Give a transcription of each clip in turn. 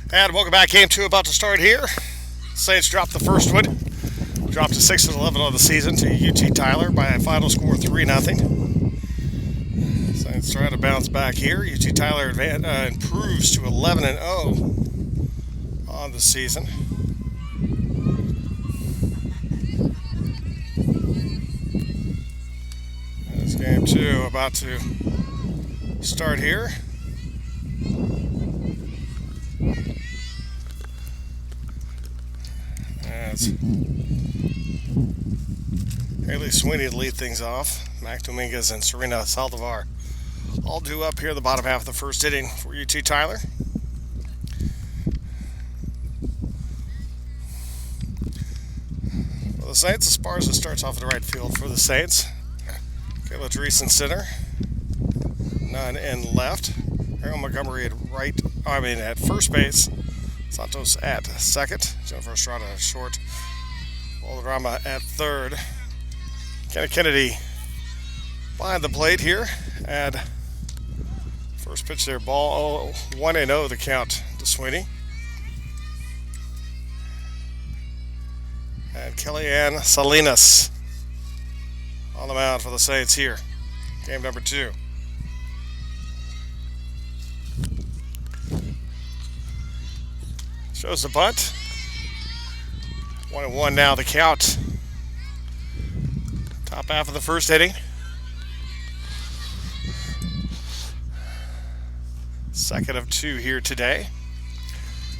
And welcome back. Game 2 about to start here. Saints dropped the first one. Dropped to 6-11 on the season to UT Tyler by a final score of 3-0. Saints trying to bounce back here. UT Tyler improves to 11-0 on the season. That's game 2 about to start here. As Haley Sweeney to lead things off. Mac Dominguez and Serena Saldivar all due up here in the bottom half of the first inning for UT Tyler. For the Saints, Esparza starts off in the right field for the Saints. Kayla Dreesen center. None in left. Ariel Montgomery at first base. Santos at second. Jennifer Estrada at short. Valderrama at third. Kenna Kennedy behind the plate here. And first pitch there, ball 1-0 the count to Sweeney. And Kellyanne Salinas on the mound for the Saints here. Game number 2. Shows the bunt. 1-1 now the count. Top half of the first inning. Second of 2 here today.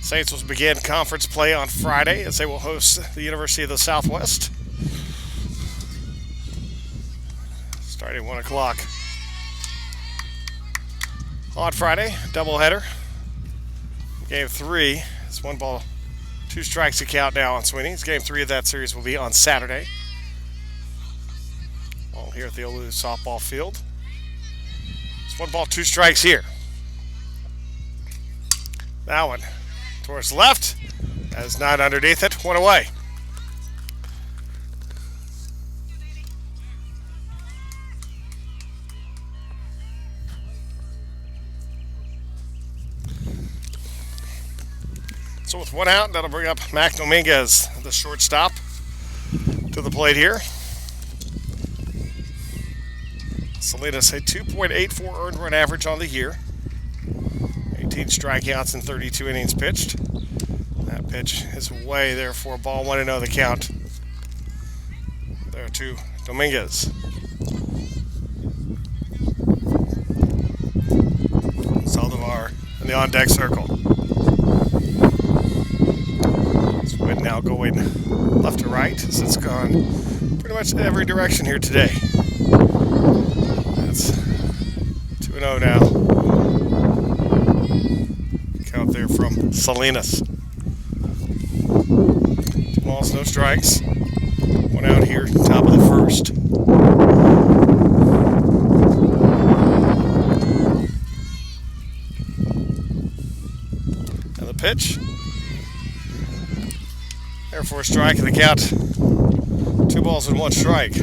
Saints will begin conference play on Friday as they will host the University of the Southwest. Starting 1 o'clock. On Friday, doubleheader. Game 3. It's 1-2 strikes to count now on Sweeney's. Game 3 of that series will be on Saturday. All here at the OLLIU softball field. It's 1-2 strikes here. That one towards left. That is not underneath it. 1 away. So with 1 out, that'll bring up Mac Dominguez, the shortstop, to the plate here. Salinas a 2.84 earned run average on the year. 18 strikeouts in 32 innings pitched. That pitch is way there for a ball 1-0 the count. There to Dominguez. Saldivar in the on-deck circle. Now going left to right as it's gone pretty much every direction here today. That's 2-0 now. Count there from Salinas. 2 balls, no strikes. 1 out here, top of the first. And the pitch. There for a strike and the count. 2 balls and 1 strike.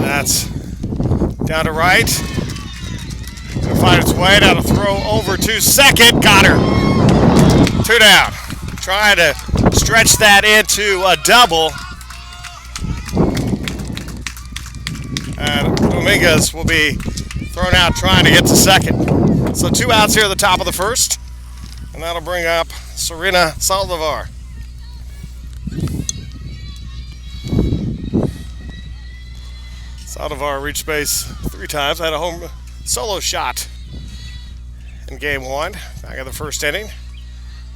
That's down to right. Gonna find its way down to throw over to second. Got her. 2 down. Trying to stretch that into a double. And Dominguez will be thrown out trying to get to second. So 2 outs here at the top of the first. And that'll bring up Serena Saldivar. Saldivar reached base 3 times. Had a home solo shot in game 1. Back in the first inning.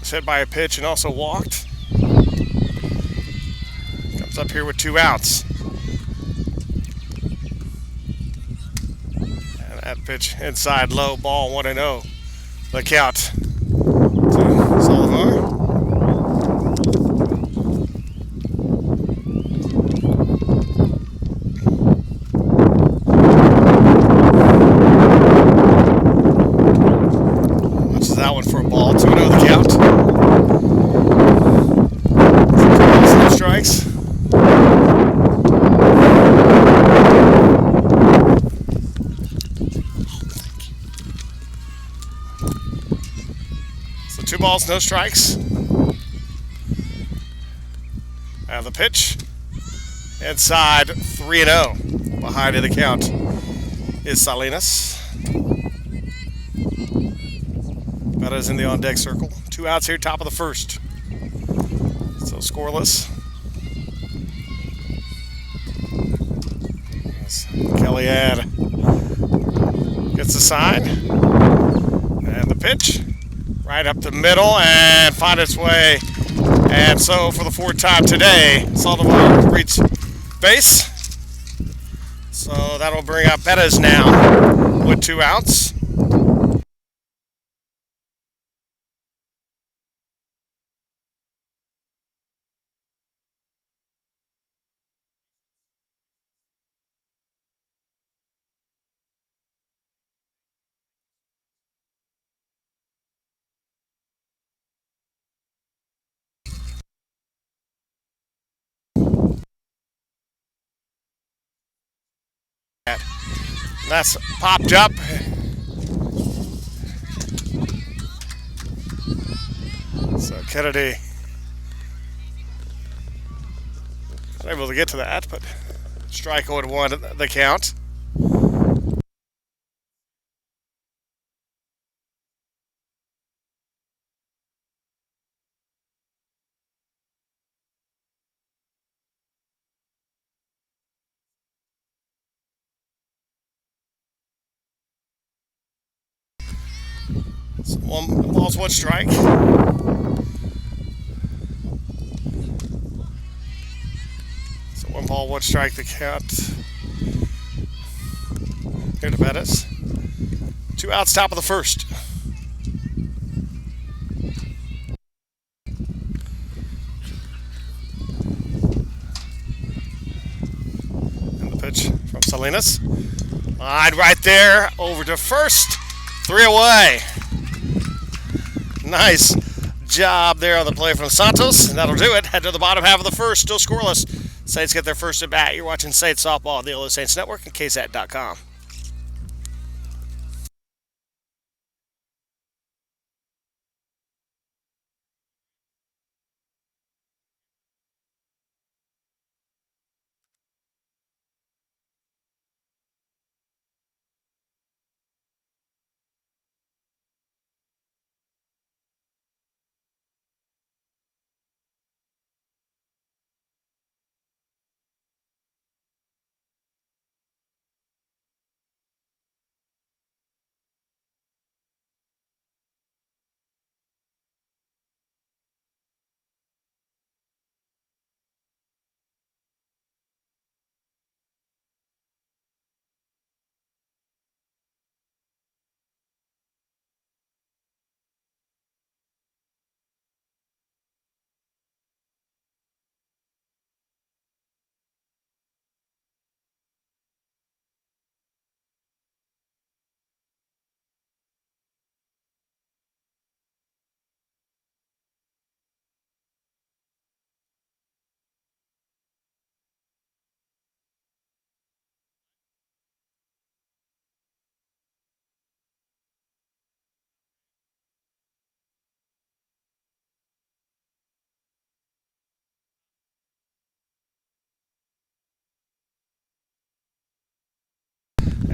Was hit by a pitch and also walked. Comes up here with 2 outs. That pitch inside low, ball 1-0. The count to Saldivar. Watches that one for a ball. 2-0 the count. strikes. So 2 balls, no strikes. Have the pitch. Inside 3-0. Behind in the count is Salinas. Meadows in the on deck circle. 2 outs here, top of the first. So scoreless. Kellyanne gets the sign. And the pitch. Right up the middle and find its way. And so for the 4th time today, Saldivar reaches base. So that'll bring up Bettis now with 2 outs. That's popped up. So Kennedy not able to get to that, but strike 0-1 the count. So 1 ball's 1 strike. So 1 ball, 1 strike the count. Here to Bettis. 2 outs, top of the first. And the pitch from Salinas. Line right there, over to first. 3 away. Nice job there on the play from Santos. And that'll do it. Head to the bottom half of the first, still scoreless. Saints get their first at bat. You're watching Saints Softball on the OLLIU Saints Network and KSAT.com.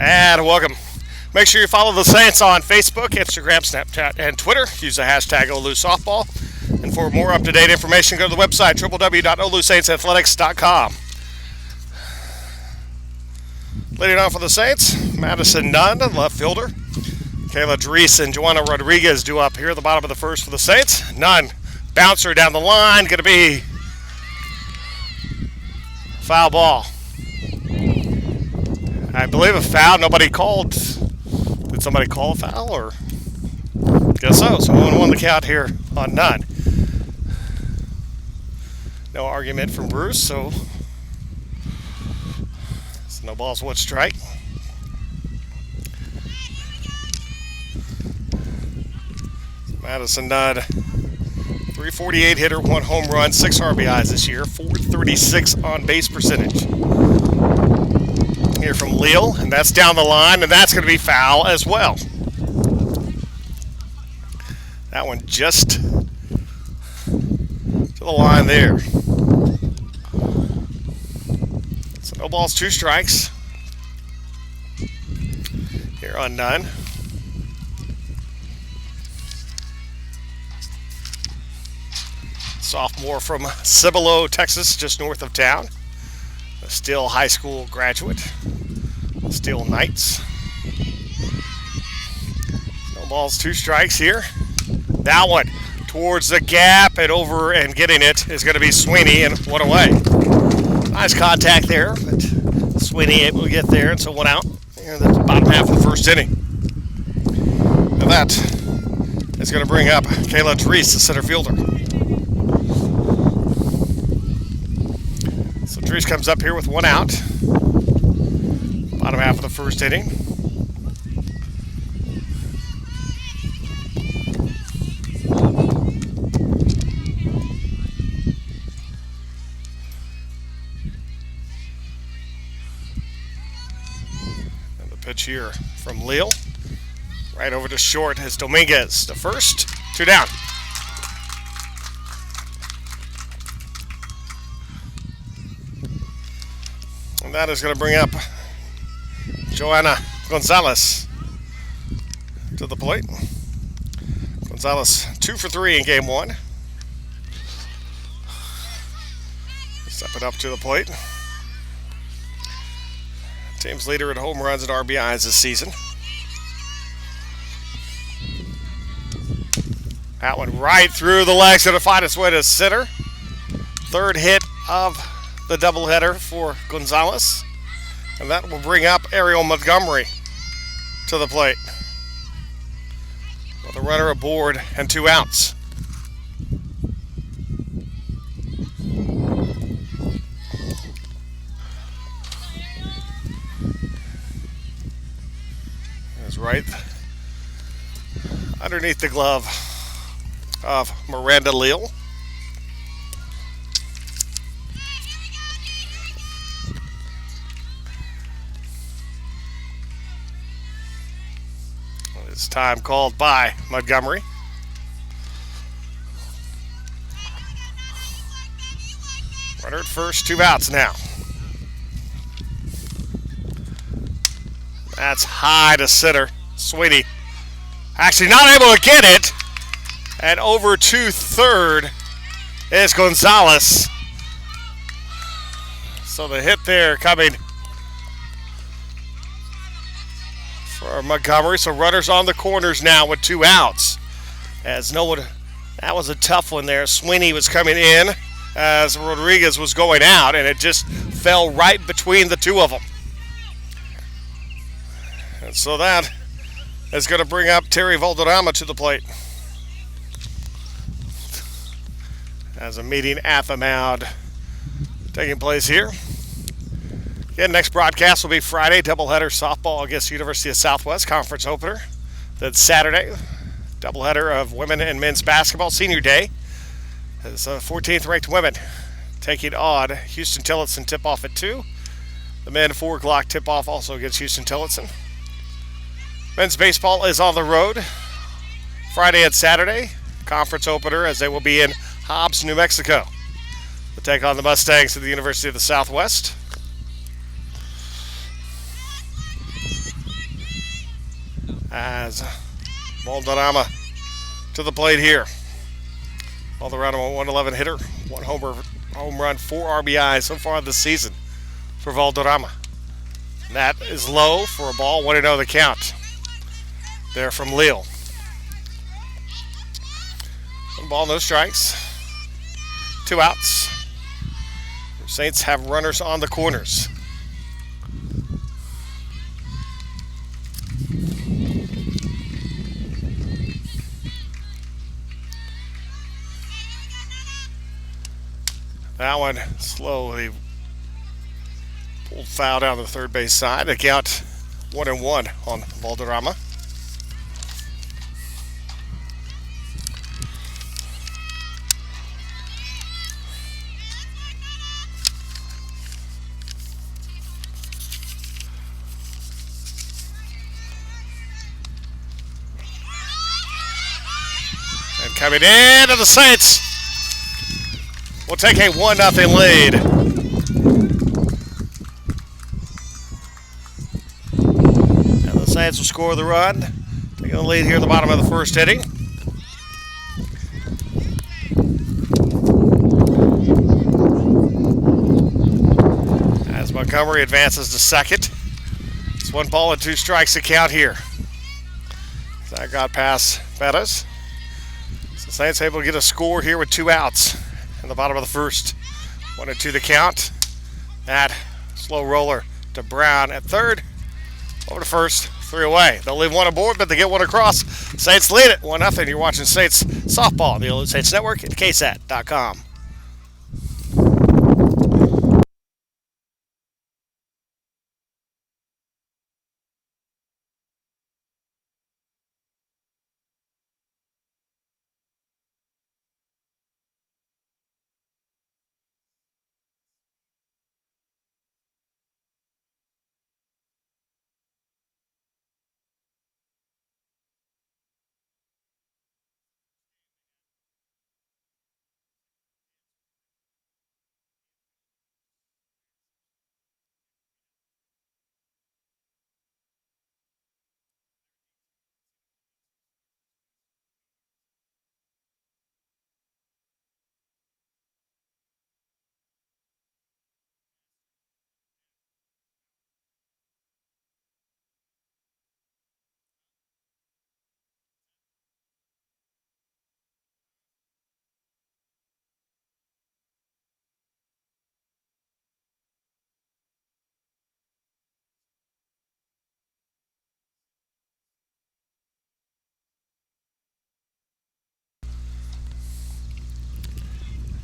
And welcome. Make sure you follow the Saints on Facebook, Instagram, Snapchat, and Twitter. Use the hashtag OLLIU Softball. And for more up-to-date information, go to the website, www.ollusaintsathletics.com. Leading off for the Saints, Madison Nunn, left fielder. Kayla Drees and Joanna Rodriguez due up here at the bottom of the first for the Saints. Nunn, bouncer down the line, going to be foul ball. I believe a foul. Nobody called. Did somebody call a foul? Or guess so. So 1-1 the count here on Nunn. No argument from Bruce, so no balls, 1 strike. Madison Nunn .348 hitter, 1 home run, 6 RBIs this year, .436 on base percentage. Here from Leal, and that's down the line, and that's going to be foul as well. That one just to the line there. So no balls, 2 strikes. Here on none. Sophomore from Cibolo, Texas, just north of town. A Steele High School graduate. Steele Knights. No balls, 2 strikes here. That one towards the gap and over, and getting it is going to be Sweeney, and 1 away. Nice contact there, but Sweeney able to get there, and so 1 out. And that's the bottom half of the first inning. And that is going to bring up Kayla Dries, the center fielder. So Dries comes up here with 1 out. Bottom half of the first inning. And the pitch here from Leal. Right over to short is Dominguez. The first, 2 down. And that is going to bring up Joanna Gonzalez to the plate. Gonzalez 2 for 3 in game 1. Step it up to the plate. Team's leader in home runs and RBIs this season. That one right through the legs, going to find its way to center. 3rd hit of the doubleheader for Gonzalez. And that will bring up Ariel Montgomery to the plate. With a runner aboard and 2 outs. Is right underneath the glove of Miranda Leal. It's time called by Montgomery. Runner at first, 2 outs now. That's high to center. Sweeney actually not able to get it. And over to third is Gonzalez. So the hit there coming for Montgomery. So runners on the corners now with 2 outs. As no one, that was a tough one there. Sweeney was coming in as Rodriguez was going out, and it just fell right between the 2 of them. And so that is going to bring up Terry Valderrama to the plate. As a meeting at the mound taking place here. Again, next broadcast will be Friday, doubleheader softball against University of Southwest conference opener. Then Saturday, doubleheader of women and men's basketball senior day. As 14th ranked women taking on Houston Tillotson, tip off at 2. The men 4 o'clock tip off also against Houston Tillotson. Men's baseball is on the road Friday and Saturday. Conference opener as they will be in Hobbs, New Mexico. They'll take on the Mustangs at the University of the Southwest. As Valderrama to the plate here. Valderrama, 111 hitter, 1 home run, 4 RBIs so far this season for Valderrama. And that is low for a ball, 1-0 the count. There from Leal. 1 ball, no strikes. 2 outs. Saints have runners on the corners. That one slowly pulled foul down the third base side. The count 1-1 on Valderrama. coming in to the Saints. We'll take a 1-0 lead. And the Saints will score the run. Taking the lead here at the bottom of the first inning. As Montgomery advances to second. It's 1 ball and 2 strikes to count here. That got past Bettis. So the Saints able to get a score here with 2 outs in the bottom of the first. 1-2 the count. That slow roller to Brown at third. Over to first, 3 away. They'll leave 1 aboard, but they get 1 across. Saints lead it 1-0. You're watching Saints softball on the OLLIU Saints Network at ksat.com.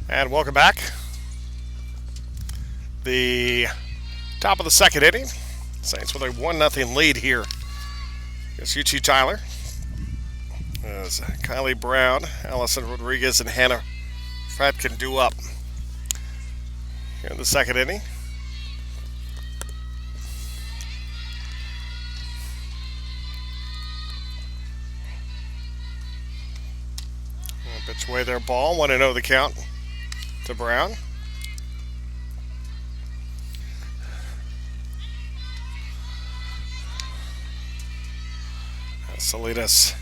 And welcome back. The top of the second inning. Saints with a 1-0 lead here against UT Tyler. As Kylie Brown, Allison Rodriguez, and Hannah Fratkin do up here in the second inning. Pitch away their ball. 1-0 the count to Brown. Salinas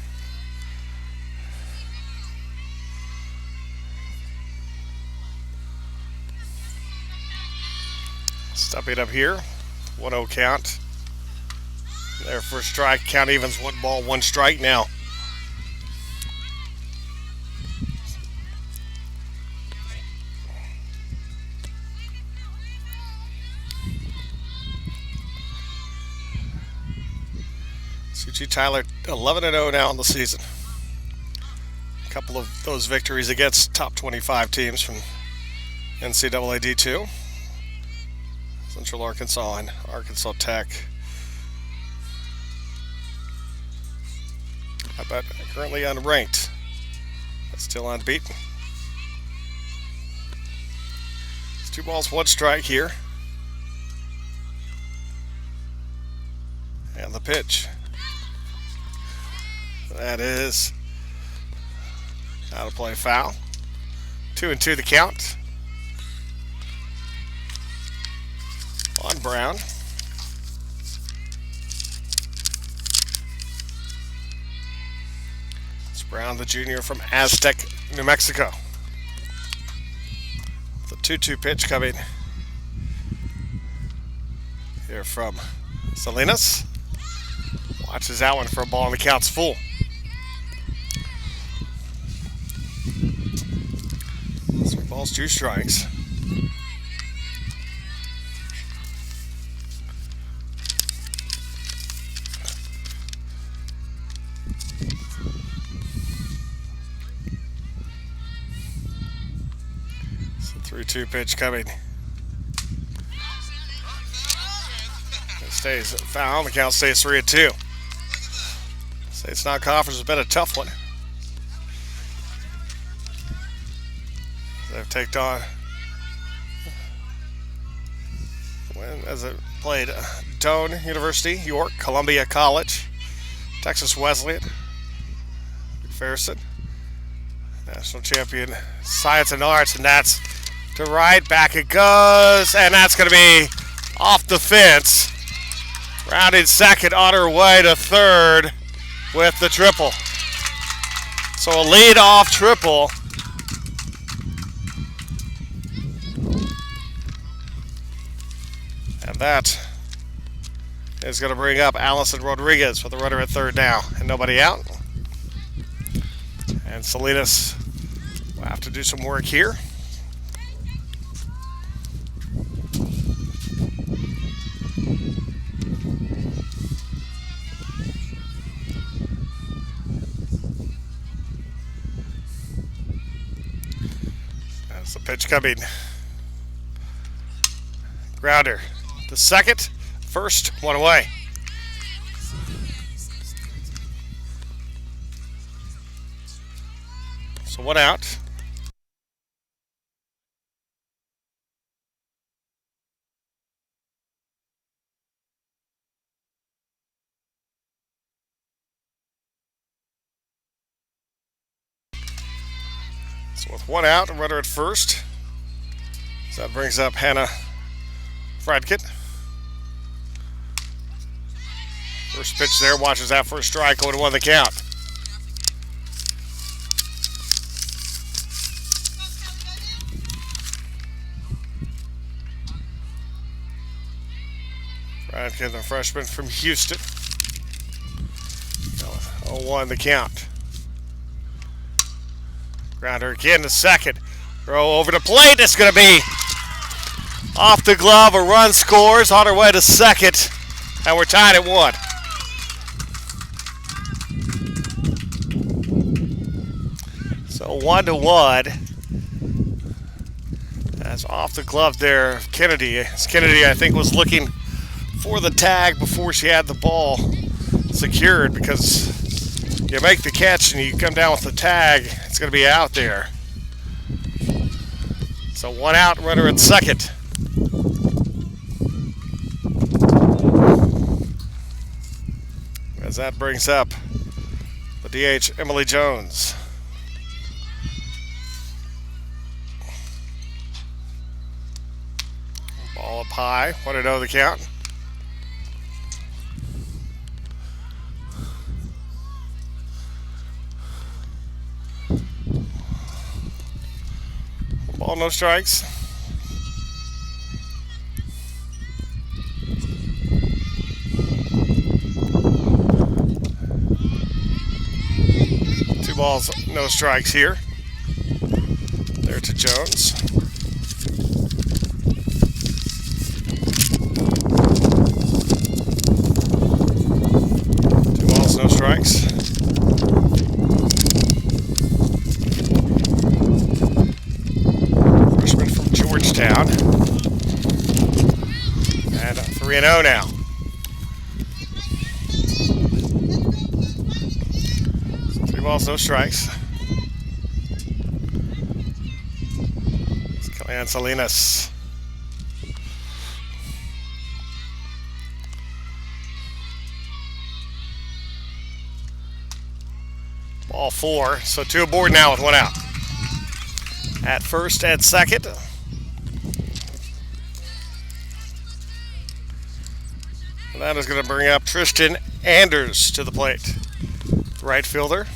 stepping up here. 1-0 count. Their first strike. Count evens 1 ball, 1 strike now. UT Tyler 11-0 now in the season. A couple of those victories against top 25 teams from NCAA D2. Central Arkansas and Arkansas Tech. But currently unranked, but still unbeaten. It's 2 balls, 1 strike here. And the pitch. That is out of play foul. 2-2 the count on Brown. It's Brown, the junior from Aztec, New Mexico. The 2-2 pitch coming here from Salinas. Watches that one for a ball and the count's full. 3 balls, 2 strikes. It's a 3-2 pitch coming. It stays foul. The count stays 3-2. It's not conference has been a tough one. They've taken on as it played Doane University, York, Columbia College, Texas Wesleyan, McPherson, National champion Science and Arts, and that's to right. Back it goes, and that's going to be off the fence. Rounding second, on her way to third with the triple. So a lead off triple. And that is going to bring up Allison Rodriguez with the runner at third now, and nobody out. And Salinas will have to do some work here. That's the pitch coming. Grounder. The second, first, one away. So one out. So with one out, a runner at first. So that brings up Hannah Fredkin. First pitch there, watches that for a strike, 0-1 the count. Fredkin, the freshman from Houston. 0-1 the count. Grounder again to second. Throw over the plate. It's going to be off the glove. A run scores on her way to second. And we're tied at 1. So 1-1. That's off the glove there, Kennedy. Kennedy, I think, was looking for the tag before she had the ball secured, because you make the catch and you come down with the tag, it's going to be out there. So one out, runner at second. As that brings up the DH, Emily Jones. Ball up high, 1-0 the count. Ball, no strikes. Two balls, no strikes here. There to Jones. Two balls, no strikes. Freshman from Georgetown. And 3-0 now. Balls, no strikes. It's Kellyanne Salinas. Ball 4, so 2 aboard now with 1 out. At first and second. And that is going to bring up Tristan Anders to the plate. Right fielder.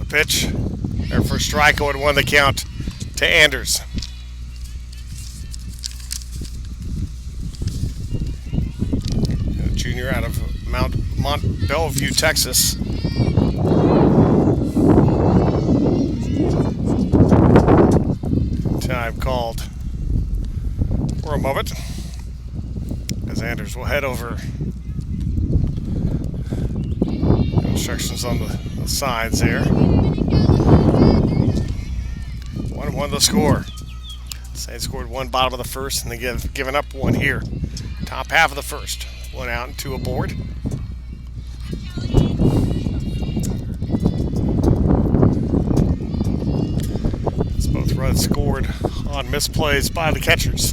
Pitch. There for strike, 0-1 the count to Anders. A junior out of Mont Bellevue, Texas. Time called for a moment, as Anders will head over. Instructions on the sides here. 1-1 the score. Saints scored 1 bottom of the first, and they given up 1 here. Top half of the first. 1 out and 2 aboard. runs scored on misplays by the catchers.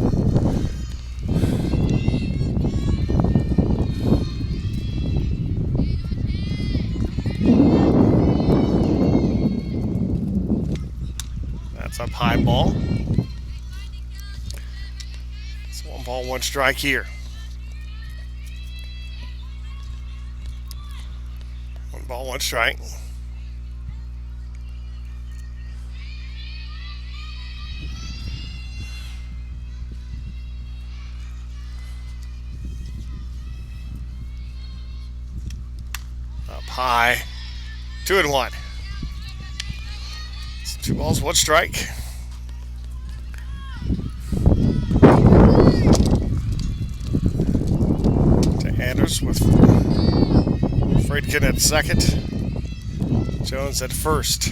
That's up high ball. It's 1 ball, 1 strike here. 1 ball, 1 strike. Up high. 2-1. It's 2 balls, 1 strike. To Anders with Friedkin at second. Jones at first.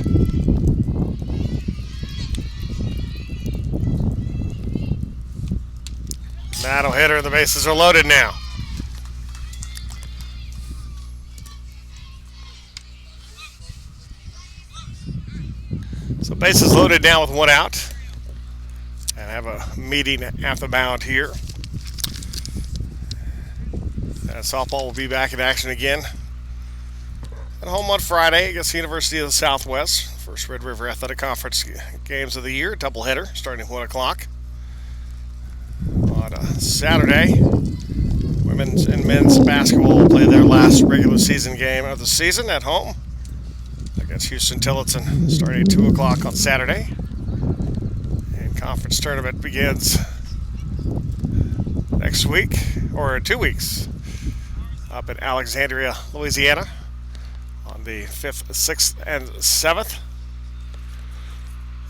Nato hitter, the bases are loaded now. So bases loaded now with 1 out. And I have a meeting at the mound here. And softball will be back in action again at home on Friday against the University of the Southwest. First Red River Athletic Conference games of the year, doubleheader starting at 1 o'clock. On Saturday, women's and men's basketball will play their last regular season game of the season at home against Houston Tillotson starting at 2 o'clock on Saturday. And conference tournament begins next week, or 2 weeks, up in Alexandria, Louisiana on the 5th, 6th, and 7th.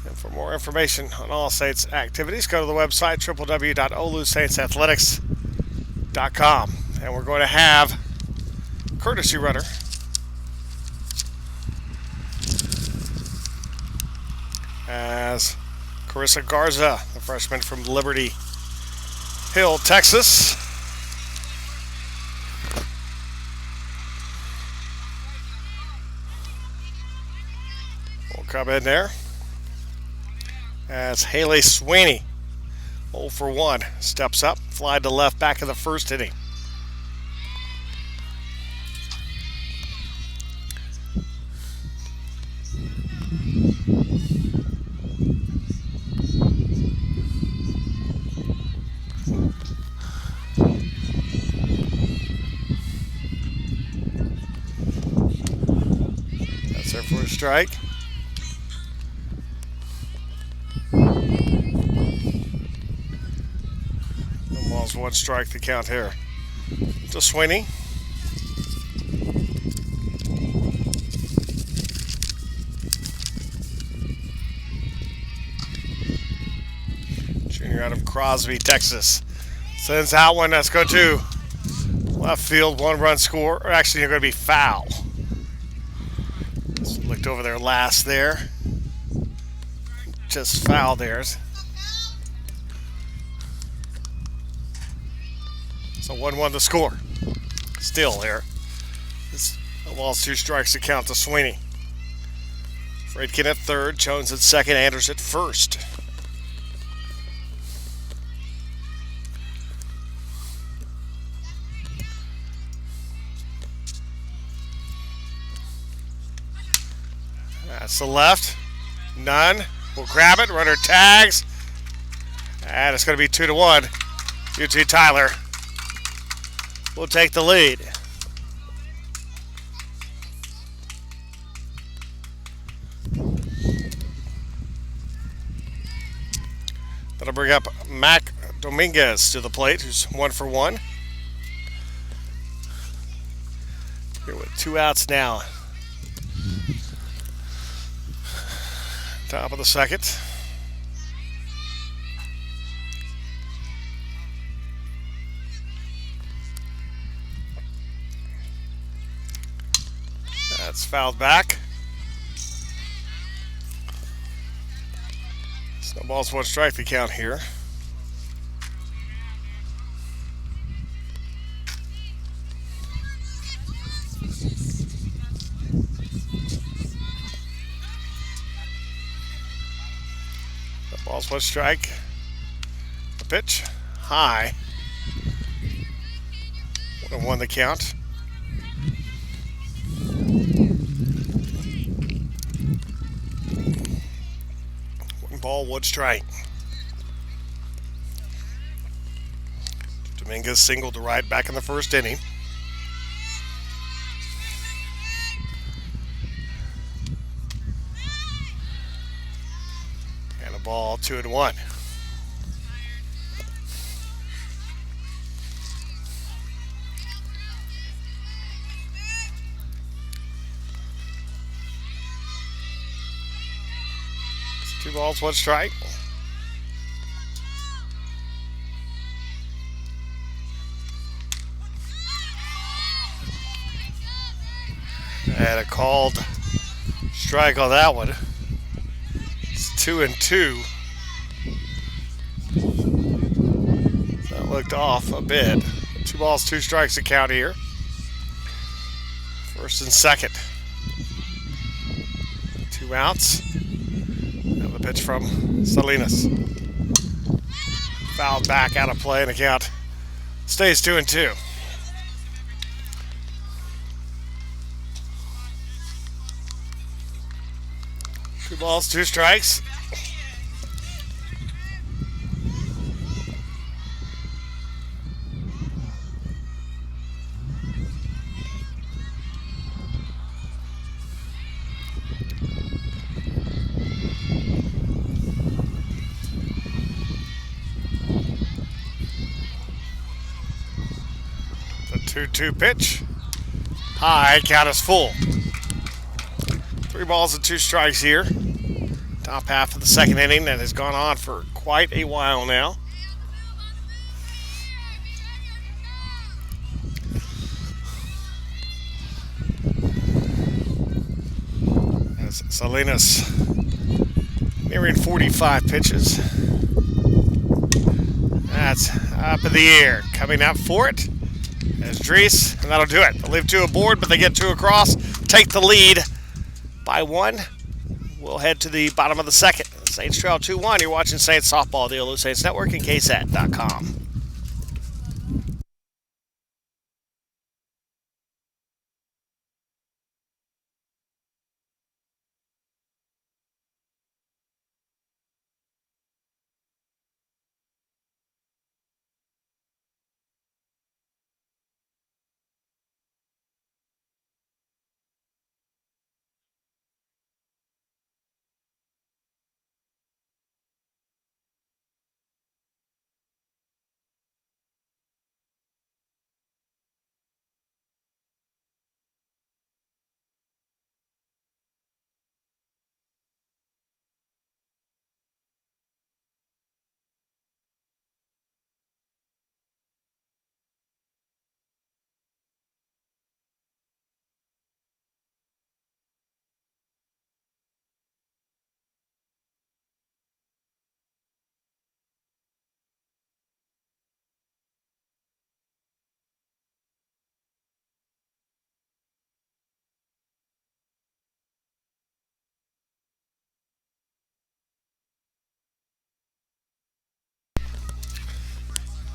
And for more information on All Saints activities, go to the website www.OLLUSaintsathletics.com. And we're going to have courtesy runner as Carissa Garza, the freshman from Liberty Hill, Texas. Will come in there as Haley Sweeney, 0 for 1, steps up, fly to left back in the first inning. That's there for a strike. No balls, 1 strike the count here to Sweeney. Junior out of Crosby, Texas. Sends out one. That's going to left field. 1-run score. Or actually, they're going to be foul. Just looked over there last there. Just foul there. So 1-1 the score. Still here. This ball's 2 strikes to count to Sweeney. Friedkin at third. Jones at second. Anders at first. That's the left. None. We'll grab it. Runner tags. And it's going to be 2-1. UT Tyler will take the lead. That'll bring up Mac Dominguez to the plate, who's 1 for 1. Here with 2 outs now. Top of the second. That's fouled back. Snowball's 1 strike the count here. The ball's one strike. The pitch high. Would have won the count. One ball, one strike. Dominguez singled to right back in the first inning. And a ball, 2-1. It's 2 balls, 1 strike. And a called strike on that one. It's 2-2. That looked off a bit. 2 balls, 2 strikes to count here. First and second. 2 outs. And the pitch from Salinas. Fouled back out of play, and the count stays 2-2. 2 balls, 2 strikes. The 2-2 pitch. High, count is full. 3 balls and 2 strikes here. Top half of the second inning that has gone on for quite a while now. As Salinas nearing 45 pitches. That's up in the air. Coming out for it is Dries, and that'll do it. They'll leave 2 aboard, but they get 2 across. Take the lead by 1. We'll head to the bottom of the second. Saints trail 2-1. You're watching Saints Softball, the OLLIU Saints Network, and KSAT.com.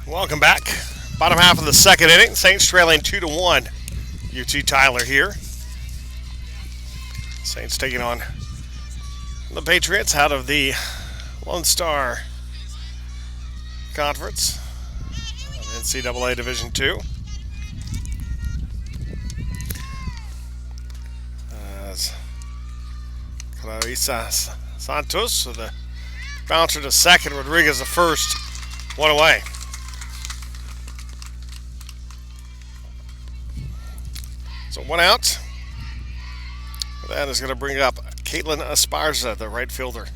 Welcome back. Bottom half of the second inning. Saints trailing 2-1. UT Tyler here. Saints taking on the Patriots out of the Lone Star Conference, NCAA Division II. As Clarissa Santos, so the bouncer to second, Rodriguez the first, 1 away. So 1 out. That is going to bring up Caitlin Esparza, the right fielder,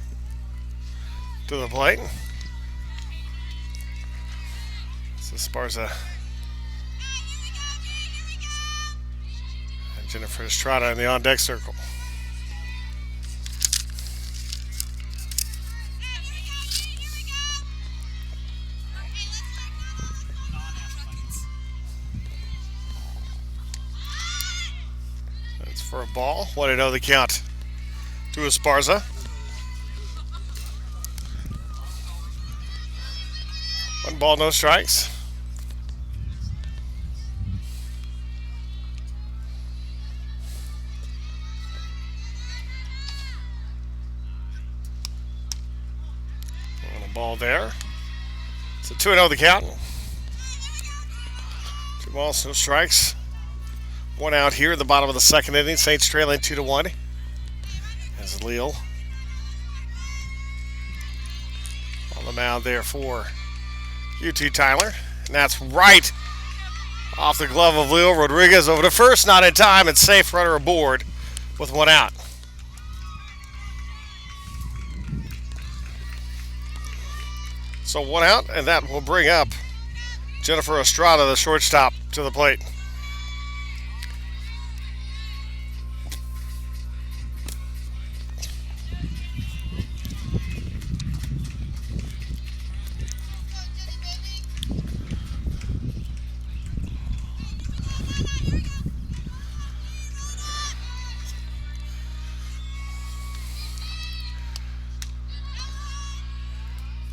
to the plate. So Esparza and Jennifer Estrada in the on-deck circle. For a ball. 1-0 the count to Esparza. ball, no strikes. And a ball there. It's a 2-0 the count. 2 balls, no strikes. 1 out here at the bottom of the second inning. Saints trailing 2-1. As Leal on the mound there for UT Tyler. And that's right off the glove of Leal. Rodriguez over to first, not in time, and safe, runner aboard with 1 out. So 1 out, and that will bring up Jennifer Estrada, the shortstop, to the plate.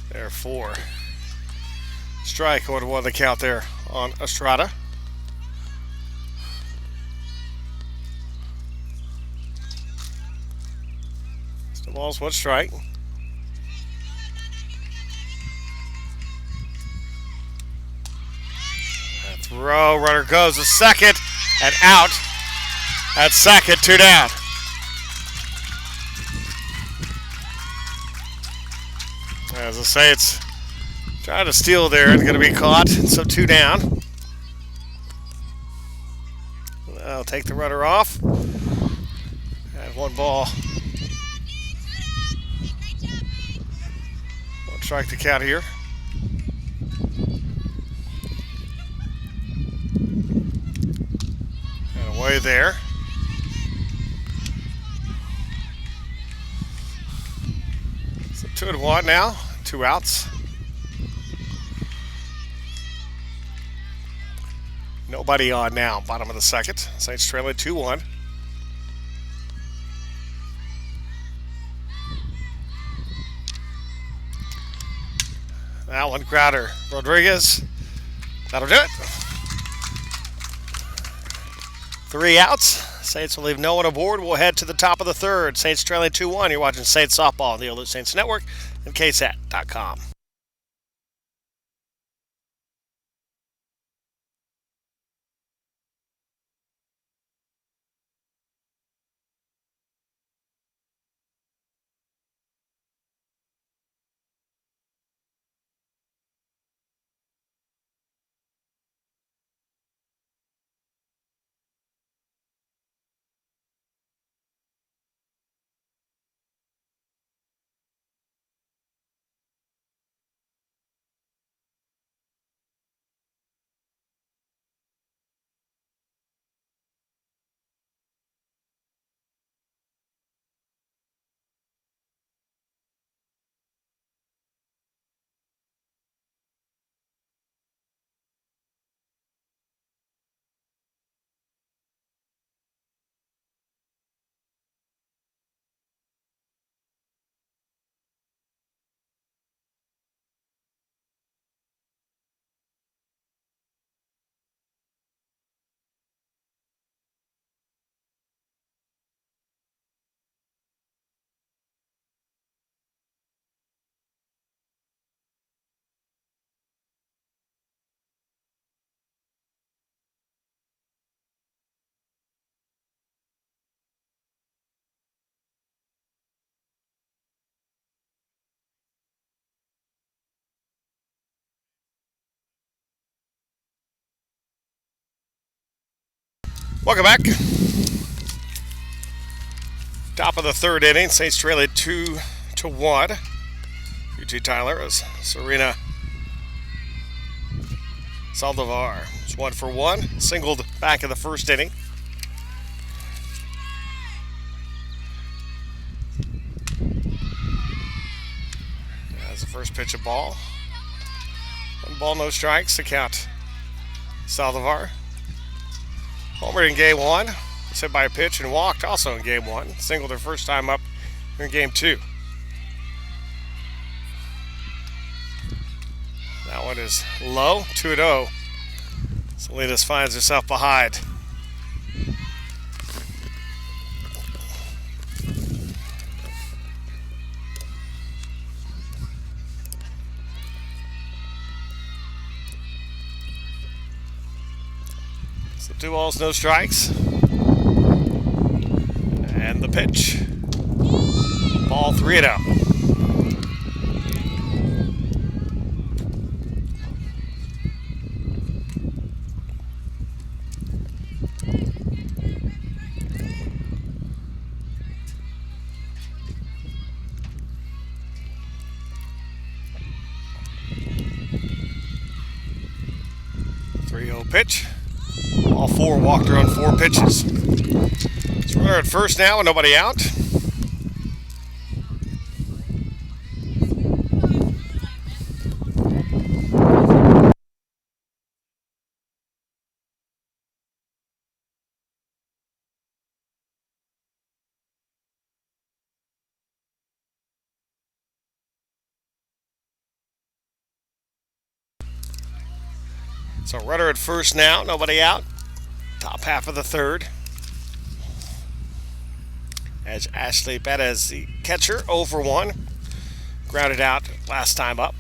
There 4. Strike, 0-1 the count there on Estrada. Still balls, 1 strike. That throw, runner goes to second and out. At second, 2 down. As I say, it's trying to steal there. It's going to be caught. So 2 down. I'll take the runner off. And 1 ball. 1 strike to count here. And away there. So 2-1 now. 2 outs. Nobody on now. Bottom of the second. Saints trailing 2-1. That one, Crowder. Rodriguez. That'll do it. 3 outs. Saints will leave no one aboard. We'll head to the top of the third. Saints trailing 2-1. You're watching Saints Softball on the OLLIU Saints Network and KSAT.com. Welcome back. Top of the third inning. Saints trailing 2-1. UT Tyler as Serena Saldivar is 1 for 1. Singled back in the first inning. As the first pitch, a ball. 1 ball, no strikes to count Saldivar. Homered in game 1, was hit by a pitch and walked also in game 1. Singled their first time up in game 2. That one is low, 2-0. Salinas finds herself behind. So 2 balls, no strikes. And the pitch. Ball 3-0. Pitch. All 4 walked her on 4 pitches. So we're at first now with nobody out. So runner at first now, nobody out. Top half of the third. As Ashley Bettis, the catcher, 0 for 1. Grounded out last time up.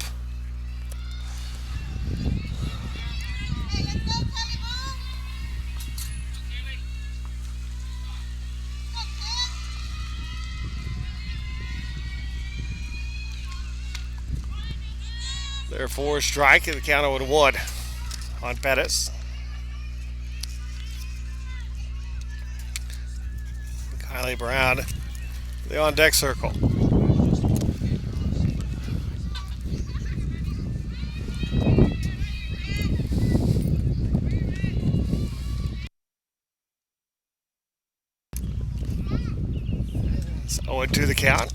Therefore, strike at the count of 1 on Bettis. Kylie Brown, the on deck circle. So 0-2 the count.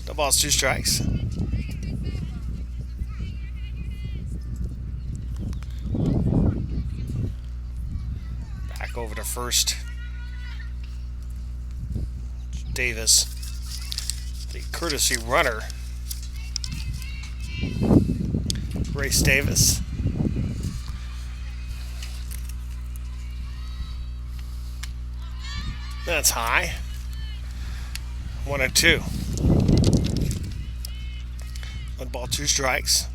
No balls, 2 strikes. Back over to first. Davis, the courtesy runner. Grace Davis. That's high. 1-2. 1 ball, 2 strikes.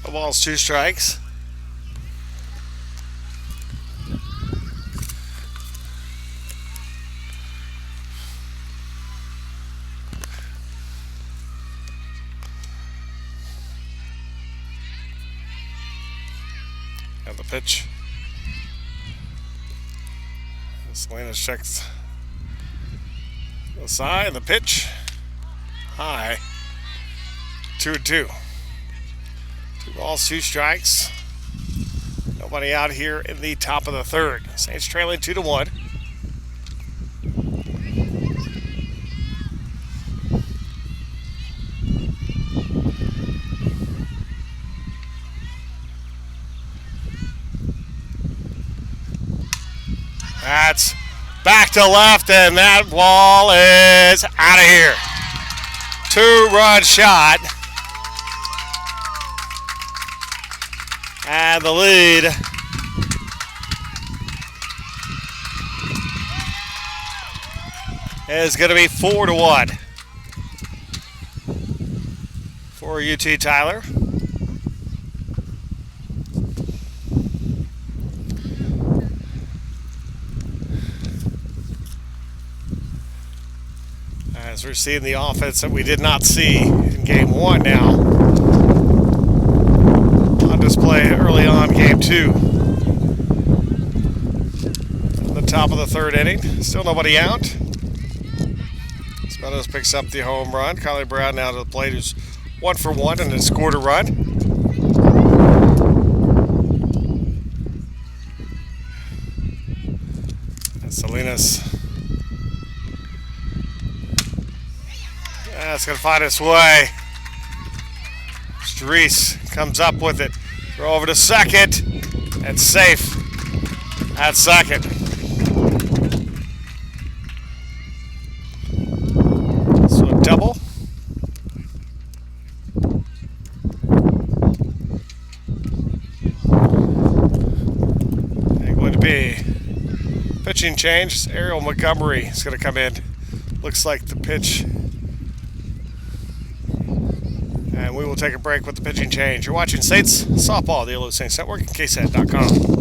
No balls, 2 strikes. And the pitch. Salinas checks the side. The pitch. High. 2-2. 2 balls, 2 strikes. Nobody out here in the top of the third. Saints trailing 2-1. That's back to left, and that ball is out of here. 2-run shot. And the lead is going to be 4-1 for UT Tyler. As we're seeing the offense that we did not see in game 1 now on display early on game 2. The top of the third inning, still nobody out. Meadows picks up the home run. Kylie Brown now to the plate, who's 1 for 1 and has scored a run. And Salinas That's going to find its way. Streese comes up with it. Throw over to second. And safe at second. So a double. And going to be pitching change. Ariel Montgomery is going to come in. Looks like the pitch. And we will take a break with the pitching change. You're watching Saints Softball, the OLLIU Saints Network, at KSAT.com.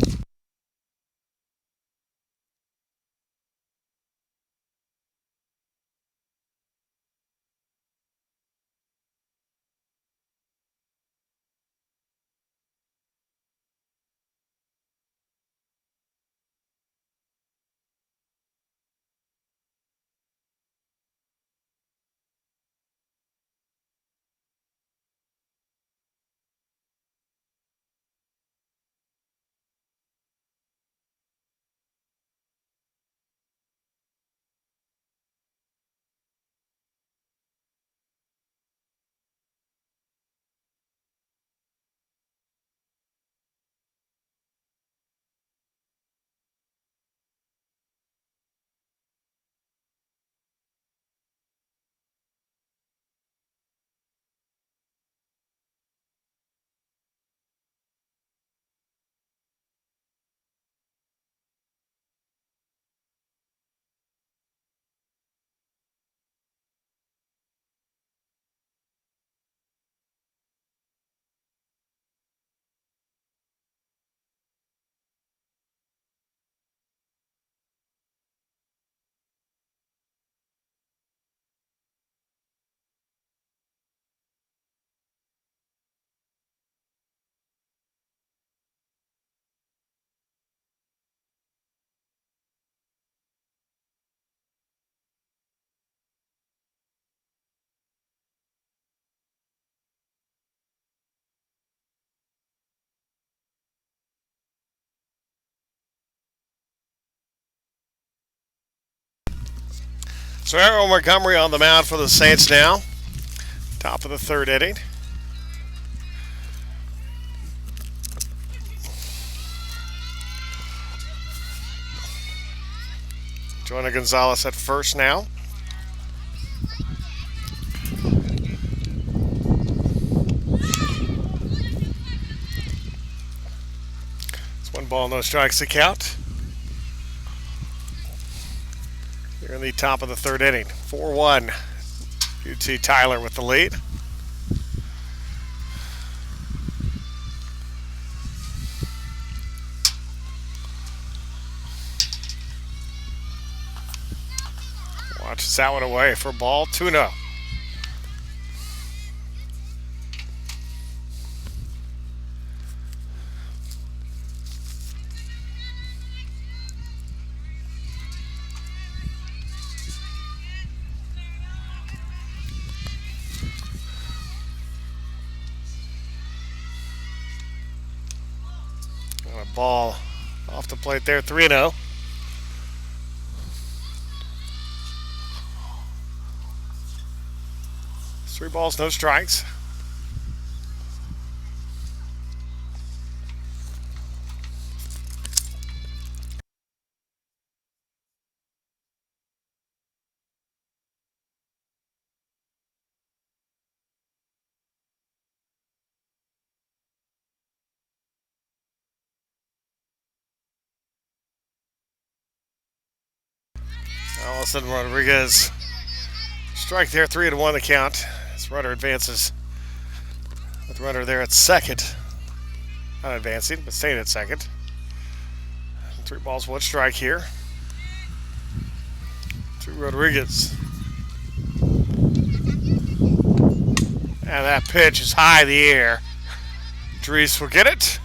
So Ariel Montgomery on the mound for the Saints now. Top of the third inning. Jonah Gonzalez at first now. It's 1 ball, no strikes to count. Here in the top of the third inning. 4-1. UT Tyler with the lead. Watches that one away for ball 2-0. And a ball off the plate there, 3-0. Three balls, no strikes. Allison Rodriguez. Strike there, 3-1 the count. This runner advances with the runner there at second. Not advancing, but staying at second. 3 balls, 1 strike here. To Rodriguez. And that pitch is high in the air. Dries will get it.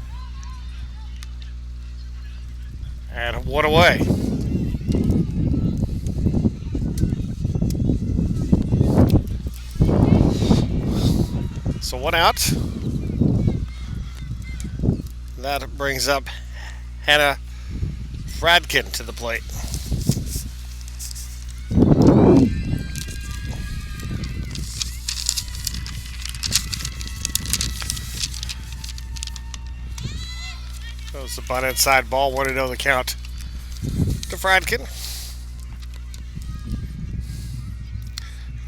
And 1 away. So 1 out. That brings up Hannah Fradkin to the plate. Shows the bunt inside ball. 1-0 the count to Fradkin.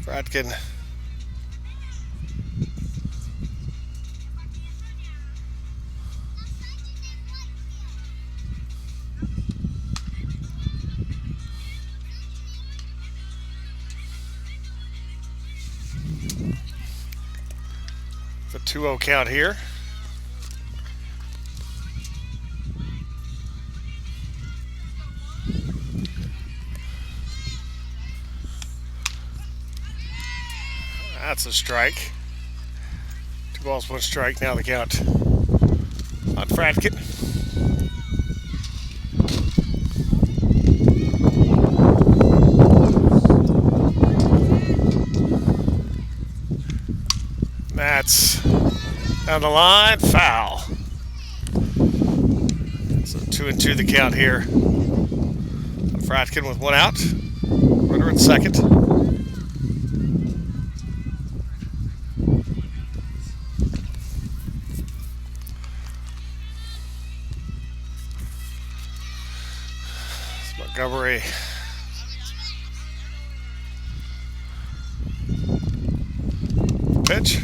Fradkin the 2-0 count here. That's a strike. 2 balls, 1 strike. Now the count on Fradkin. That's down the line, foul. So 2-2 the count here. Fradkin with 1 out. Runner at second. It's Montgomery. Pitch.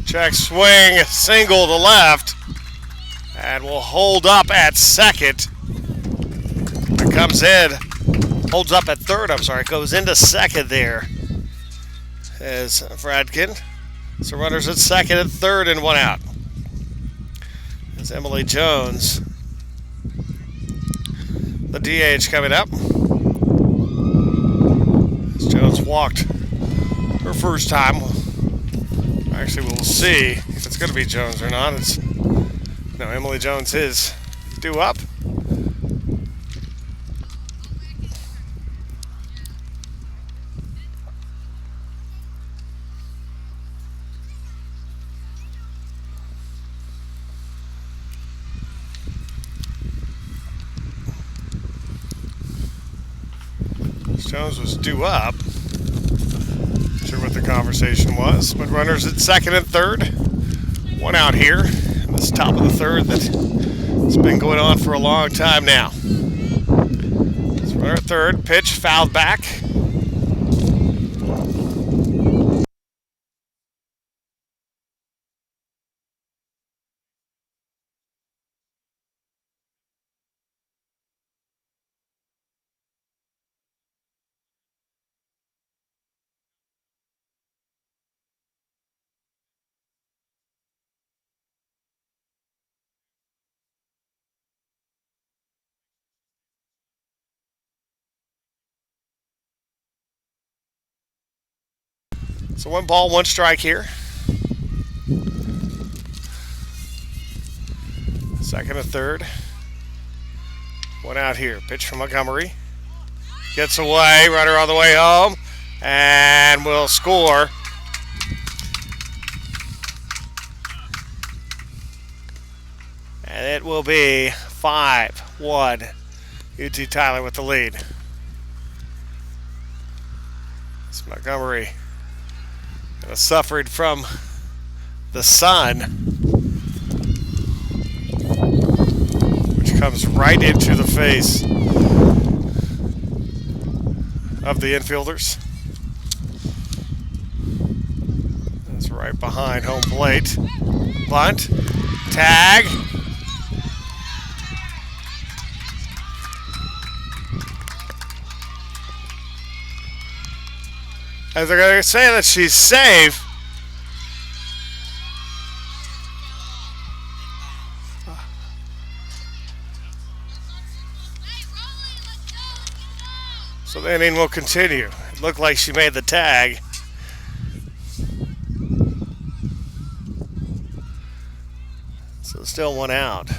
Check swing, single to left, and will hold up at second. It comes in, holds up at third, I'm sorry, goes into second there as Fradkin. So runners at second and third and 1 out. As Emily Jones, the DH coming up. As Jones walked her first time. Actually, we'll see if it's going to be Jones or not. No, Emily Jones is due up. Jones was due up. Not sure what the conversation was, but runners at second and third. 1 out here in this top of the third that's been going on for a long time now. So runner at third, pitch fouled back. So 1 ball, 1 strike here. Second and third. 1 out here. Pitch from Montgomery. Gets away. Runner on the way home. And will score. And it will be 5-1. UT Tyler with the lead. It's Montgomery. Suffered from the sun, which comes right into the face of the infielders. That's right behind home plate. Bunt, tag. As they're going to say that she's safe. So the inning will continue. It looked like she made the tag. So still 1 out.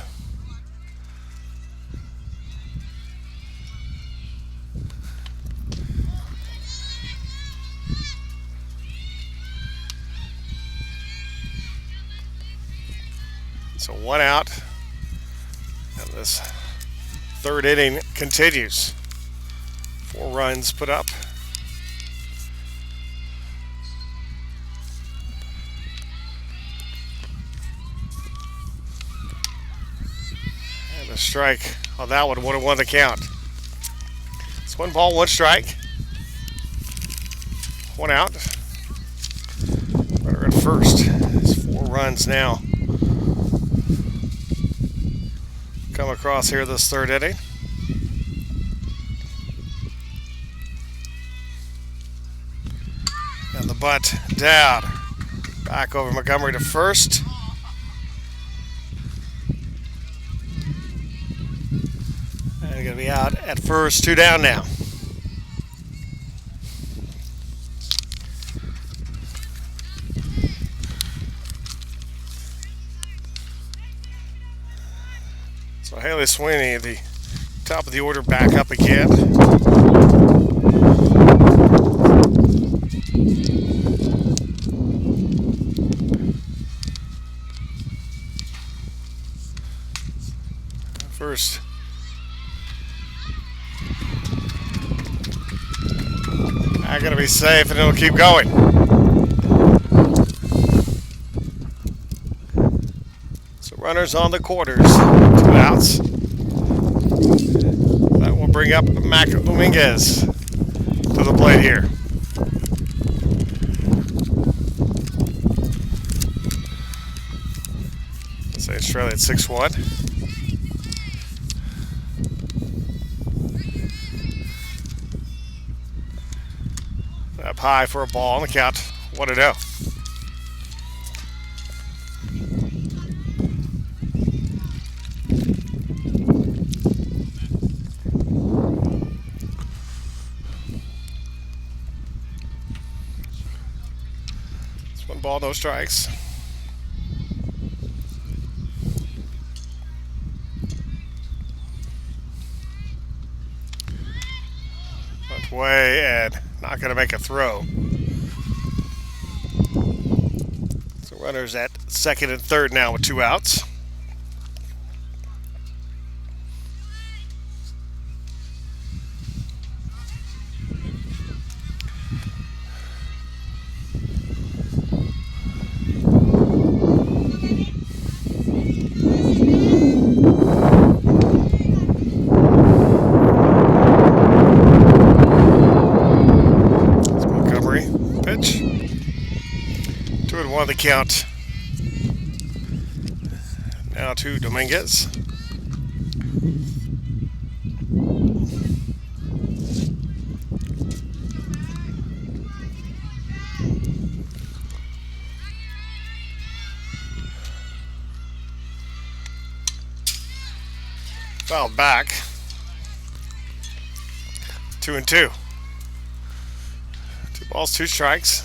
So 1 out, and this third inning continues. 4 runs put up. And A strike on that one would have won the count. It's 1 ball, 1 strike. 1 out. Runner at first. It's 4 runs now. Come across here this third inning. And the bunt down. Back over Montgomery to first. And going to be out at first. 2 down now. So Haley Sweeney, the top of the order, back up again. First. Not going to be safe, and it'll keep going. So runners on the quarters. 2 outs. That will bring up Mac Dominguez to the plate here. Say Australia at 6-1. Up high for a ball on the count. 1-0. It's 1 ball, no strikes. Went way and not going to make a throw. So runners at second and third now with 2 outs. Pitch. 2-1 the count. Now to Dominguez. Fouled back. 2-2. 2 balls, 2 strikes.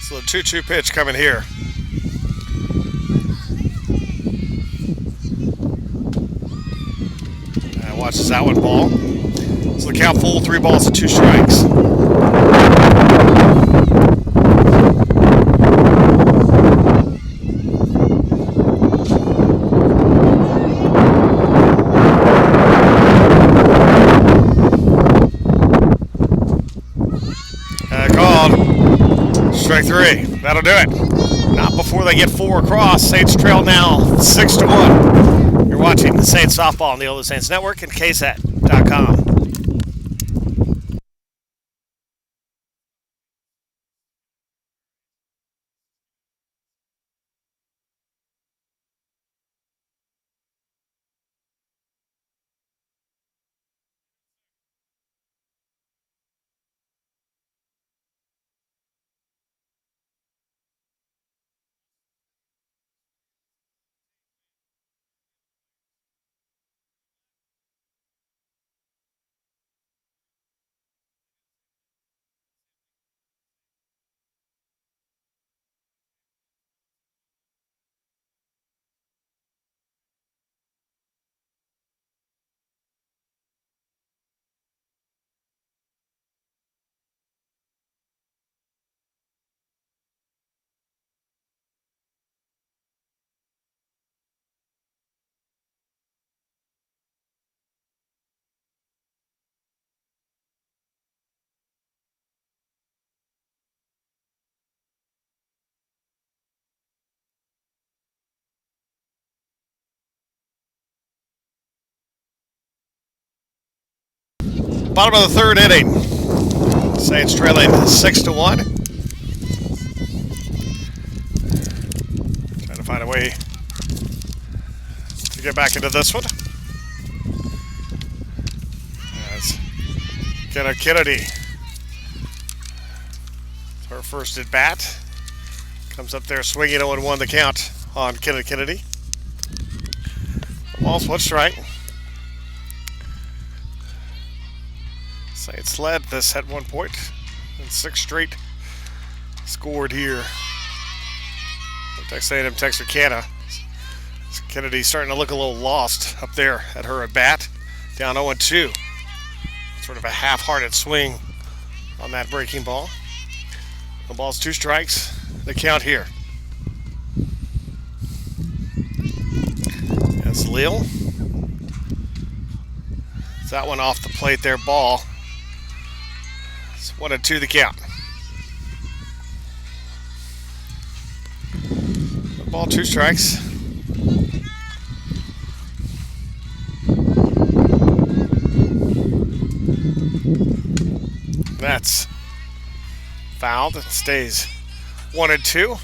So the 2-2 pitch coming here. Watches that 1 ball. So the count full, 3 balls and 2 strikes. Called. Strike 3. That'll do it. Not before they get 4 across. Saints trail now 6-1. You're watching the Saints softball on the OLLIU Saints Network and KSAT.com. Bottom of the third inning. Saints trailing 6-1. Trying to find a way to get back into this one. As Kennedy, her first at bat, comes up there swinging 0-1 the count on Kennedy. Ball's one strike. Saints led this at one point, and 6 straight scored here. Texas A&M Texarkana. Kennedy starting to look a little lost up there at her at bat, down 0-2. Sort of a half-hearted swing on that breaking ball. The ball's 2 strikes. The count here. That's Lille. It's that one off the plate there. Ball. It's 1-2 the count. The ball, 2 strikes. That's fouled. It stays 1-2.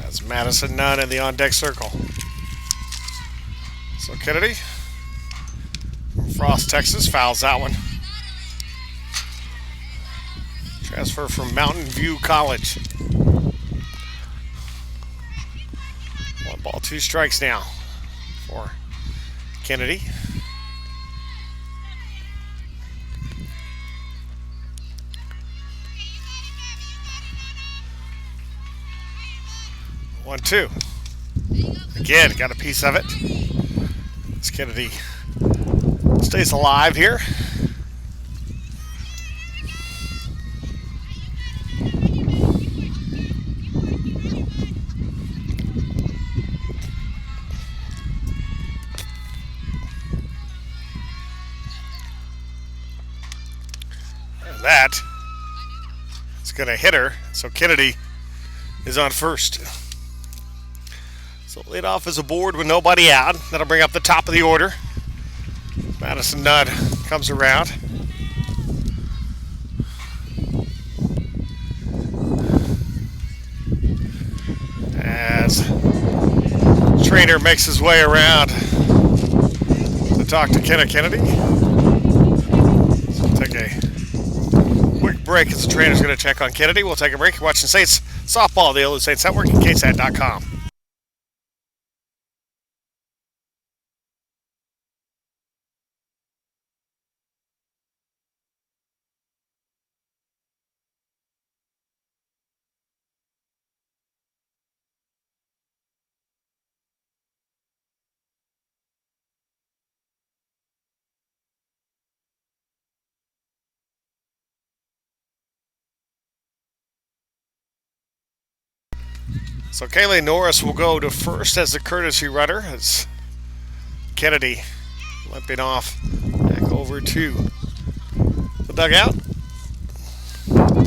As Madison Nunn in the on-deck circle. So Kennedy from Frost, Texas, fouls that one. Transfer from Mountain View College. 1 ball, 2 strikes now for Kennedy. One, 2. Again, got a piece of it. This Kennedy stays alive here. And that is going to hit her. So Kennedy is on first. So lead off is aboard with nobody out. That'll bring up the top of the order. Madison Nunn comes around. As trainer makes his way around to talk to Kennedy. So we'll take a quick break as the trainer's going to check on Kennedy. We'll take a break. You're watching Saints Softball, the OLLIU Saints Network, at KSAT.com. So Kaylee Norris will go to first as the courtesy runner as Kennedy limping off back over to the dugout.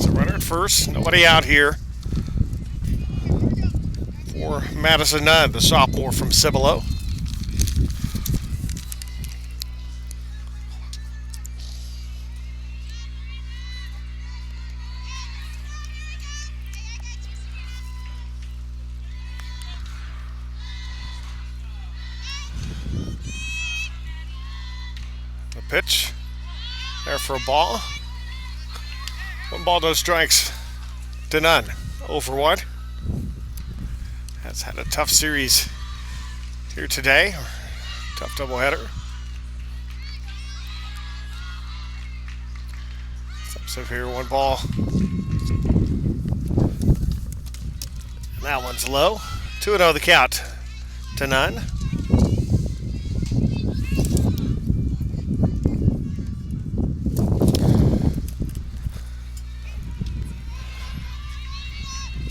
So runner at first, nobody out here for Madison Nunn, the sophomore from Cibolo. Pitch there for a ball. 1 ball, no strikes to Nunn. 0 for 1. Has had a tough series here today. Tough doubleheader. Steps up here, 1 ball. And that one's low. 2-0 the count to Nunn.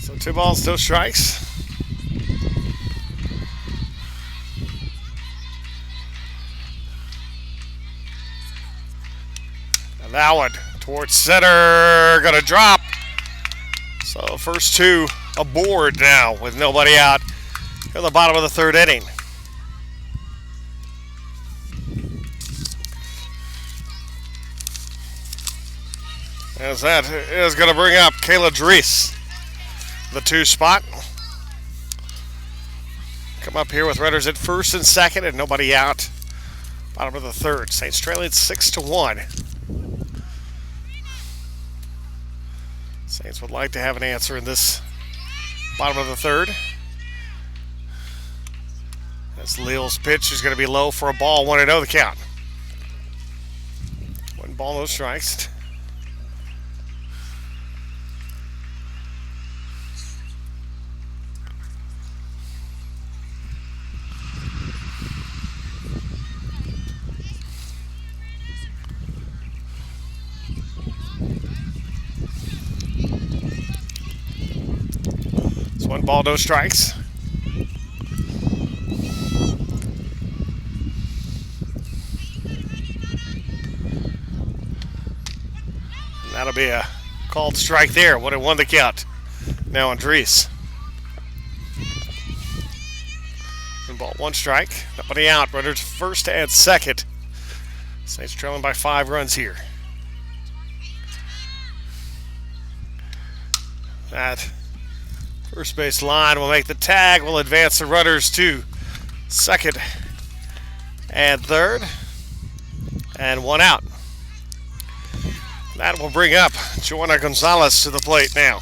So 2 balls, no strikes. And that one towards center. Gonna drop. So first two aboard now with nobody out in the bottom of the third inning. As that is going to bring up Kayla Dries, the 2 spot. Come up here with runners at first and second and nobody out. Bottom of the third. Saints trailing 6-1. Saints would like to have an answer in this bottom of the third. As Leal's pitch is going to be low for a ball, 1-0 the count. 1 ball, no strikes. It's 1 ball, no strikes. That'll be a called strike there. 1-1 the count. Now on Dries. 1 ball, 1 strike. Nobody out. Runners first and second. Saints trailing by 5 runs here. That first base line will make the tag. Will advance the runners to second and third. And 1 out. That will bring up Joanna Gonzalez to the plate now.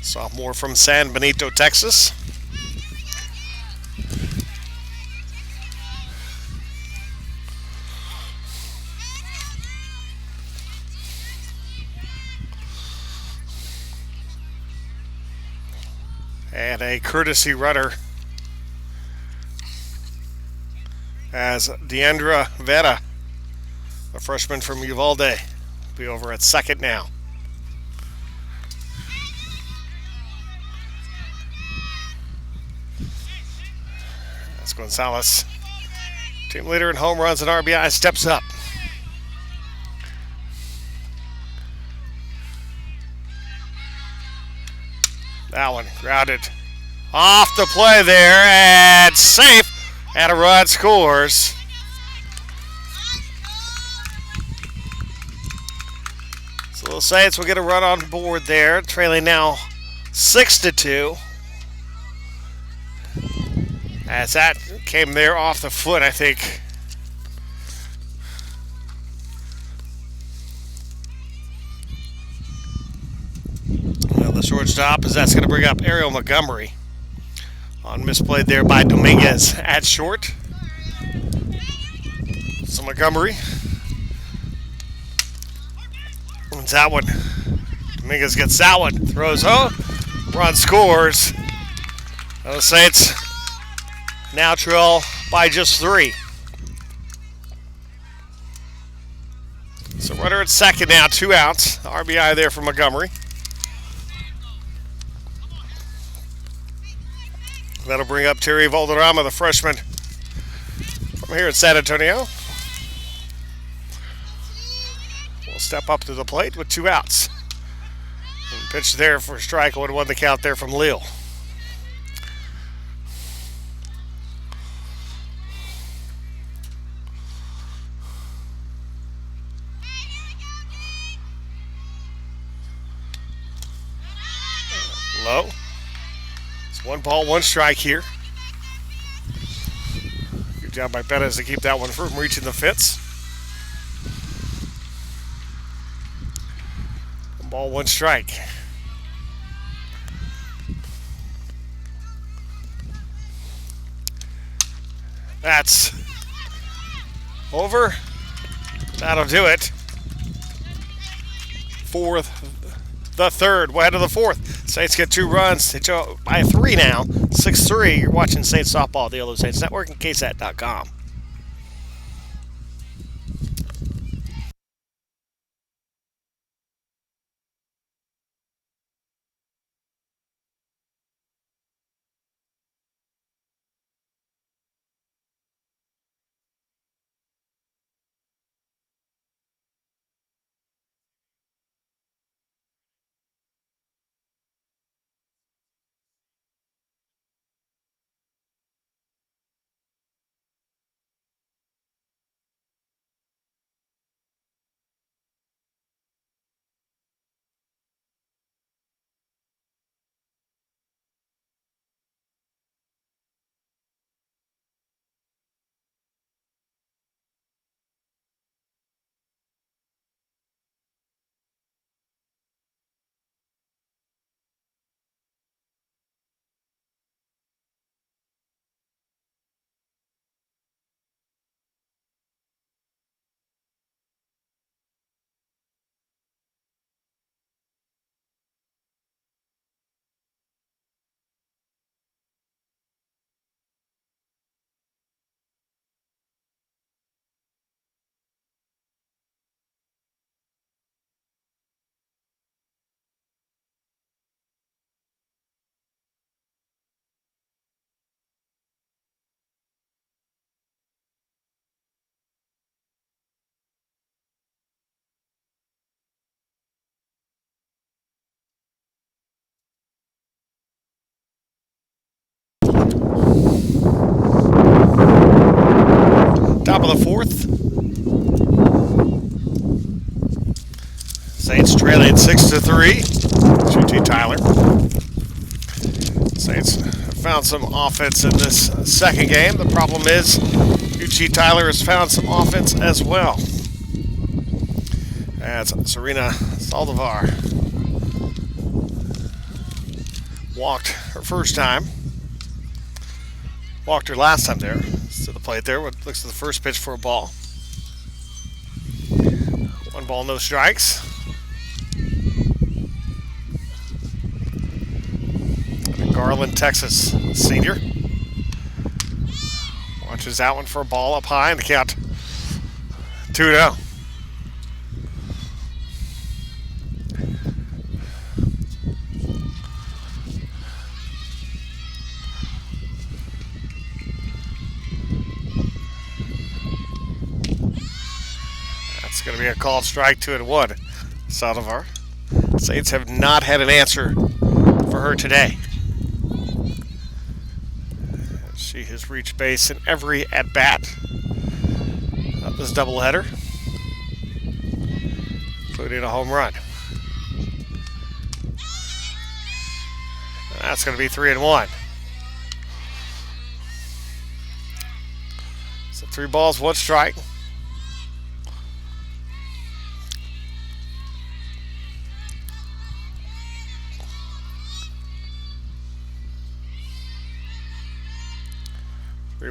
Sophomore from San Benito, Texas. And a courtesy runner as Deandra Vera, a freshman from Uvalde, will be over at second now. That's Gonzalez, team leader in home runs and RBI, steps up. That one grounded off the play there and safe. And a run scores. So the Saints will get a run on board there, trailing now 6-2. As that came there off the foot, I think. Well, the shortstop is that's going to bring up Ariel Montgomery. On misplayed there by Dominguez at short. So Montgomery wins that one. Dominguez gets that one. Throws home. Run scores. And the Saints now trail by just 3. So runner at second now, 2 outs. RBI there for Montgomery. That'll bring up Terry Valderrama, the freshman from here in San Antonio. Will step up to the plate with 2 outs. And pitch there for a strike. 1-1 the count there from Leal. Low. 1 ball, 1 strike here. Good job by Bettis to keep that one from reaching the fence. 1 ball, 1 strike. That's over. That'll do it. The third, we're ahead of the 4th. Saints get 2 runs. They go by 3 now. 6-3. You're watching Saints Softball, the OLLIU Saints Network, and KSAT.com. of the fourth. Saints trailing 6-3. UT Tyler. Saints have found some offense in this second game. The problem is UT Tyler has found some offense as well. As Serena Saldivar walked her first time. Walked her last time there. To the plate there. What looks like the first pitch for a ball. 1 ball, no strikes. Garland, Texas senior. Watches that one for a ball up high, and the count 2-0. That's going to be a called strike, 2-1. Saldivar. Saints have not had an answer for her today. She has reached base in every at-bat of this doubleheader, including a home run. That's going to be 3-1. So 3 balls, 1 strike.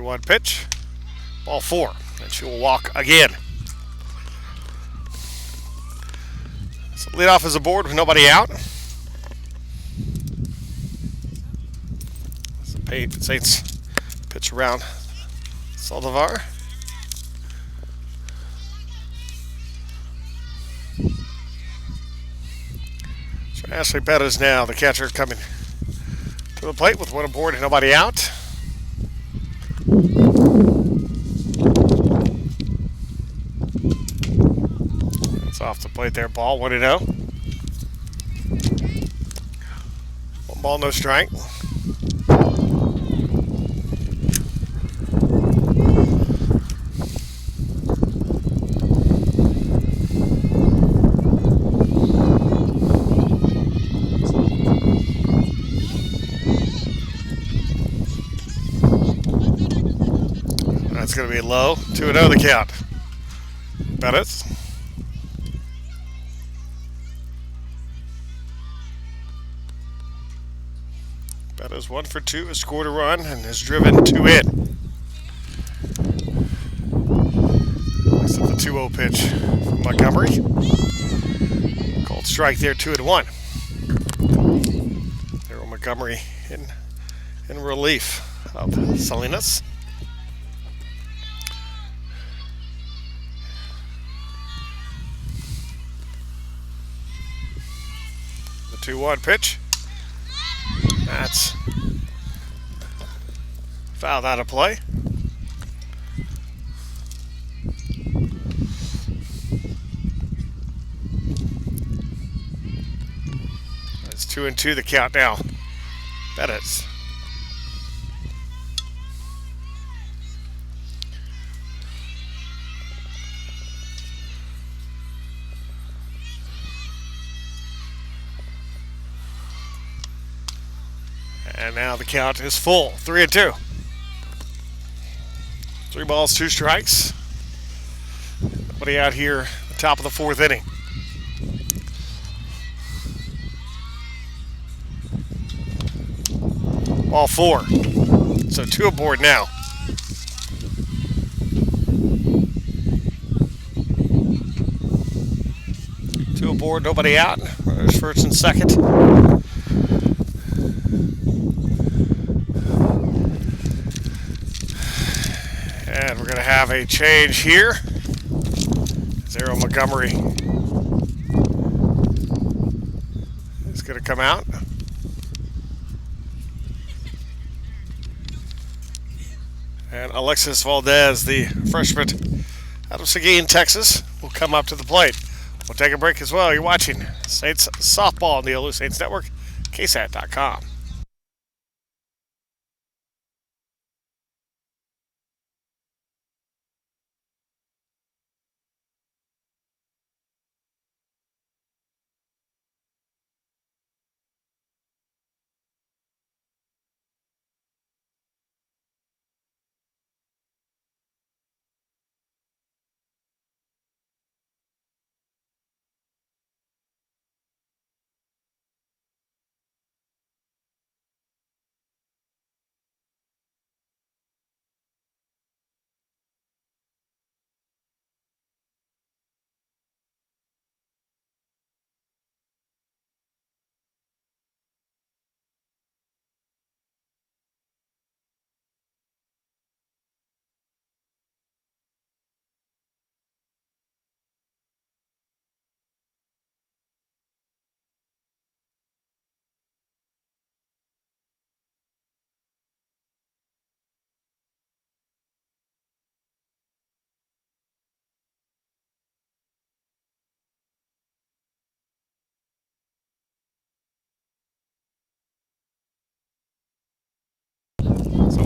One pitch, ball 4, and she will walk again. So lead off is aboard with nobody out. Saints pitch around Saldivar. So Ashley Bettis now, the catcher, coming to the plate with 1 aboard and nobody out. Off the plate there, ball 1-0. 1 ball, no strike. That's going to be low. 2-0 the count. Bettis. That is 1 for 2, has scored a run and has driven 2 in. Looks at the 2-0 pitch from Montgomery. Called strike there, 2-1. There Montgomery in relief of Salinas. The 2-1 pitch. That's fouled out of play. It's 2-2 the count now. Bettis. And now the count is full, 3-2. 3 balls, 2 strikes. Nobody out here at the top of the 4th inning. Ball 4. So 2 aboard now. Two aboard, nobody out. There's first and second. And we're going to have a change here. Zero Montgomery is going to come out. And Alexis Valdez, the freshman out of Seguin, Texas, will come up to the plate. We'll take a break as well. You're watching Saints Softball on the OLLIU Saints Network, ksat.com.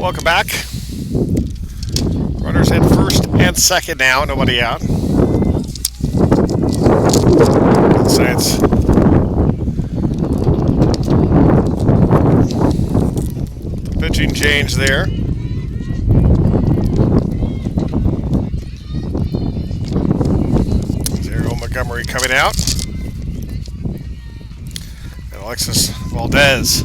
Welcome back. Runners at first and second now, nobody out. Saints the pitching change there. Zero Montgomery coming out. And Alexis Valdez.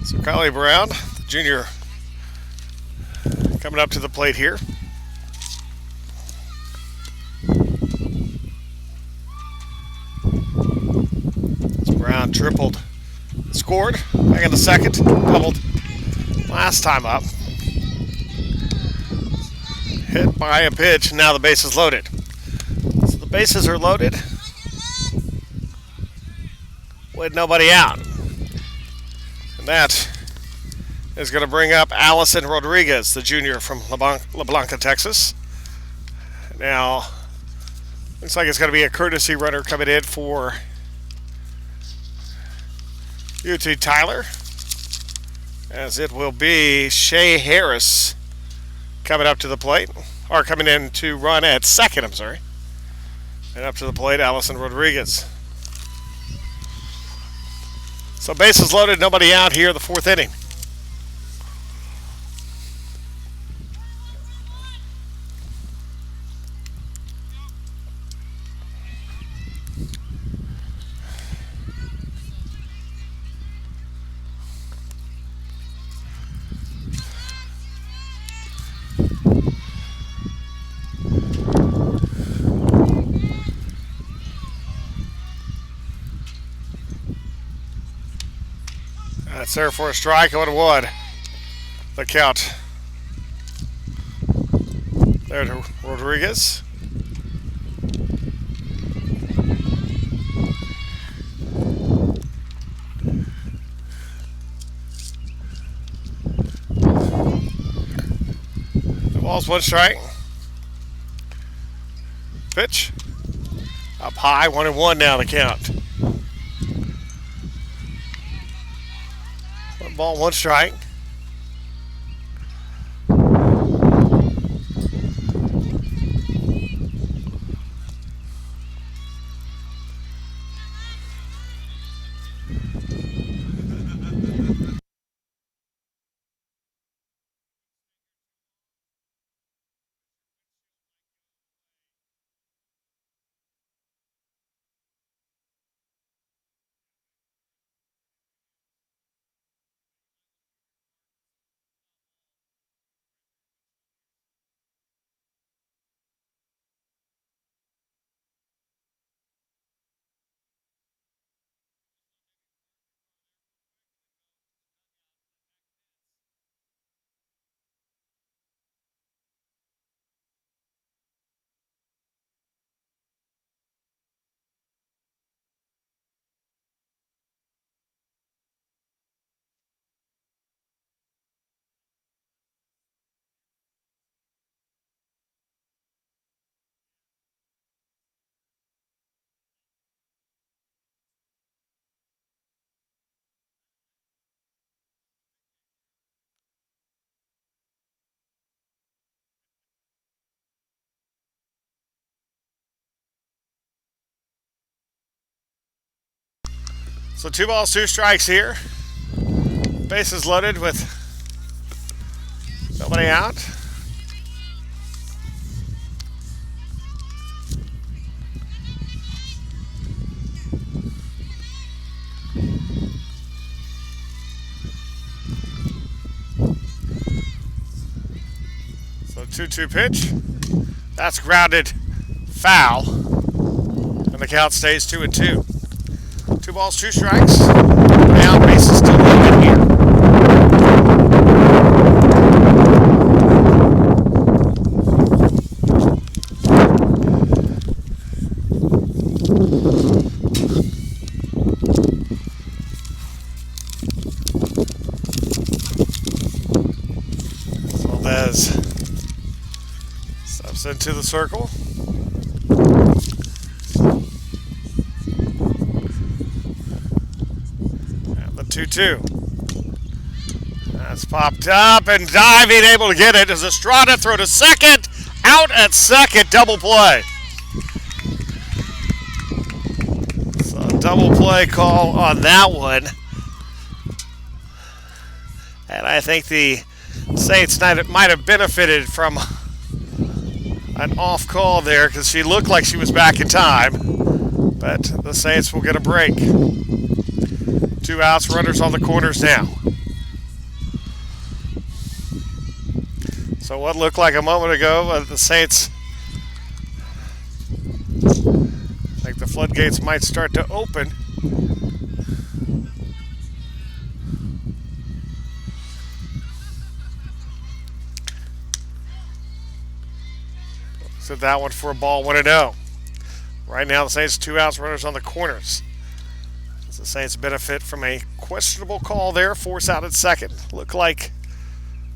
So Kylie Brown, the junior, coming up to the plate here. So Brown tripled, scored, back in the second, doubled last time up. Hit by a pitch, now the base is loaded. So the bases are loaded with nobody out. And that is going to bring up Allison Rodriguez, the junior from La Blanca, Texas. Now, looks like it's going to be a courtesy runner coming in for UT Tyler, as it will be Shay Harris coming up to the plate, or coming in to run at second, I'm sorry. And up to the plate, Allison Rodriguez. So bases loaded, nobody out here, the fourth inning. That's there for a strike, 0-1. The count there to Rodriguez. The ball's 1 strike. Pitch. Up high, 1-1 now the count. 1 ball, 1 strike. So 2 balls, 2 strikes here. Bases loaded with nobody out. So 2-2 pitch. That's grounded foul. And the count stays 2-2. 2 balls, 2 strikes. Now base is still loaded here. Valdez steps into the circle. 2-2. That's popped up and diving, able to get it as Estrada throw to second. Out at second, double play. So double play call on that one. And I think the Saints might have benefited from an off call there because she looked like she was back in time. But the Saints will get a break. 2 outs, runners on the corners now. So what looked like a moment ago, the Saints, like the floodgates might start to open. So that one for a ball, 1-0. Right now the Saints 2 outs, runners on the corners. As the Saints benefit from a questionable call there, force out at second. Looked like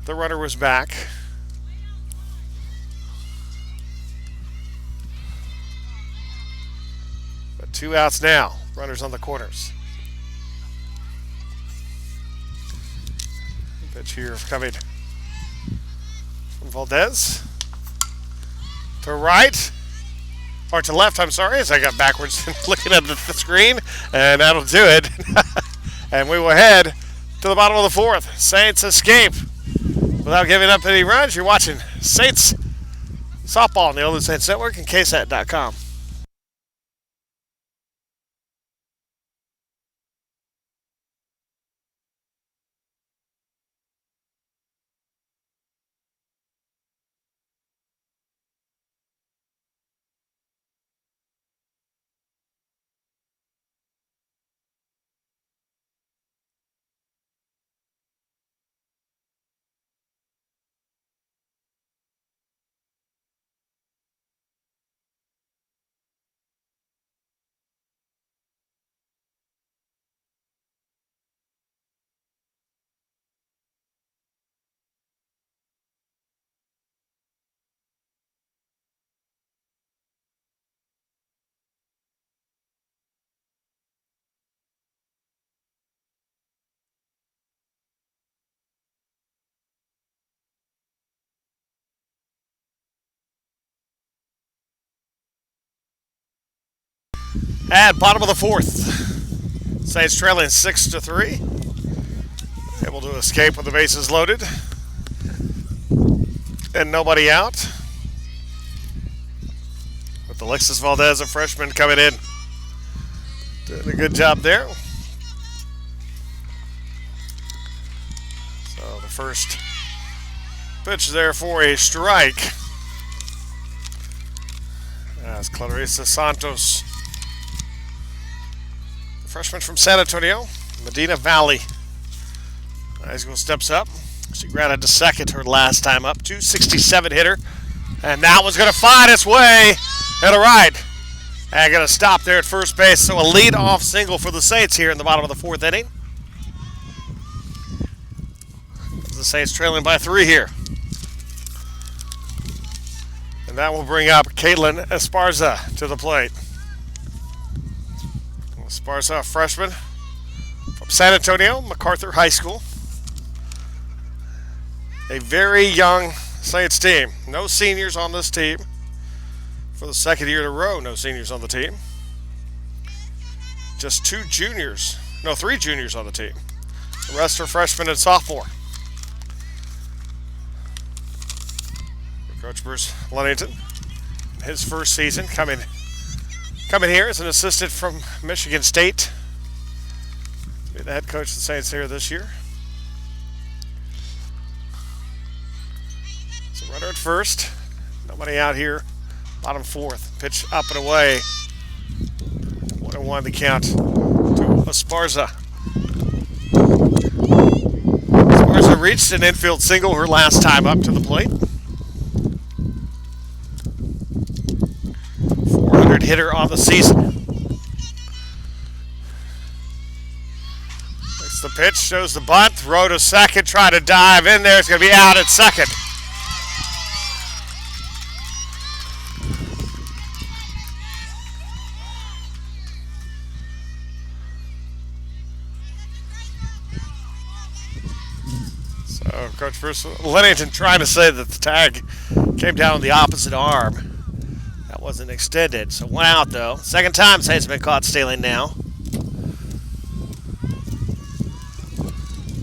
the runner was back. But 2 outs now, runners on the corners. Pitch here coming from Valdez. To right, or to left, I'm sorry, as I got backwards looking at the screen, and that'll do it. And we will head to the bottom of the fourth. Saints escape without giving up any runs. You're watching Saints softball on the OLLIU Saints Network and KSAT.com. At bottom of the fourth, Saints trailing 6-3. Able to escape with the bases loaded. And nobody out. With Alexis Valdez, a freshman, coming in. Doing a good job there. So the first pitch there for a strike. As Clarissa Santos, freshman from San Antonio, Medina Valley. High school steps up. She grounded to second her last time up. 267 hitter. And that one's going to find its way at a right. And going to stop there at first base. So a lead-off single for the Saints here in the bottom of the fourth inning. The Saints trailing by 3 here. And that will bring up Caitlin Esparza to the plate. Esparza, freshman from San Antonio, MacArthur High School. A very young Saints team. No seniors on this team. For the second year in a row, no seniors on the team. Just 3 juniors on the team. The rest are freshmen and sophomore. Coach Bruce Lunnington, his first season coming here as an assistant from Michigan State. Be the head coach of the Saints here this year. So runner at first. Nobody out here. Bottom fourth. Pitch up and away. 1-1 the count to Esparza. Esparza reached an infield single her last time up to the plate. 400 hitter on the season. It's the pitch, shows the bunt, throw to second, try to dive in there. It's going to be out at second. Coach Bruce Lennington trying to say that the tag came down on the opposite arm. That wasn't extended, so one out though. Second time Saints have been caught stealing now.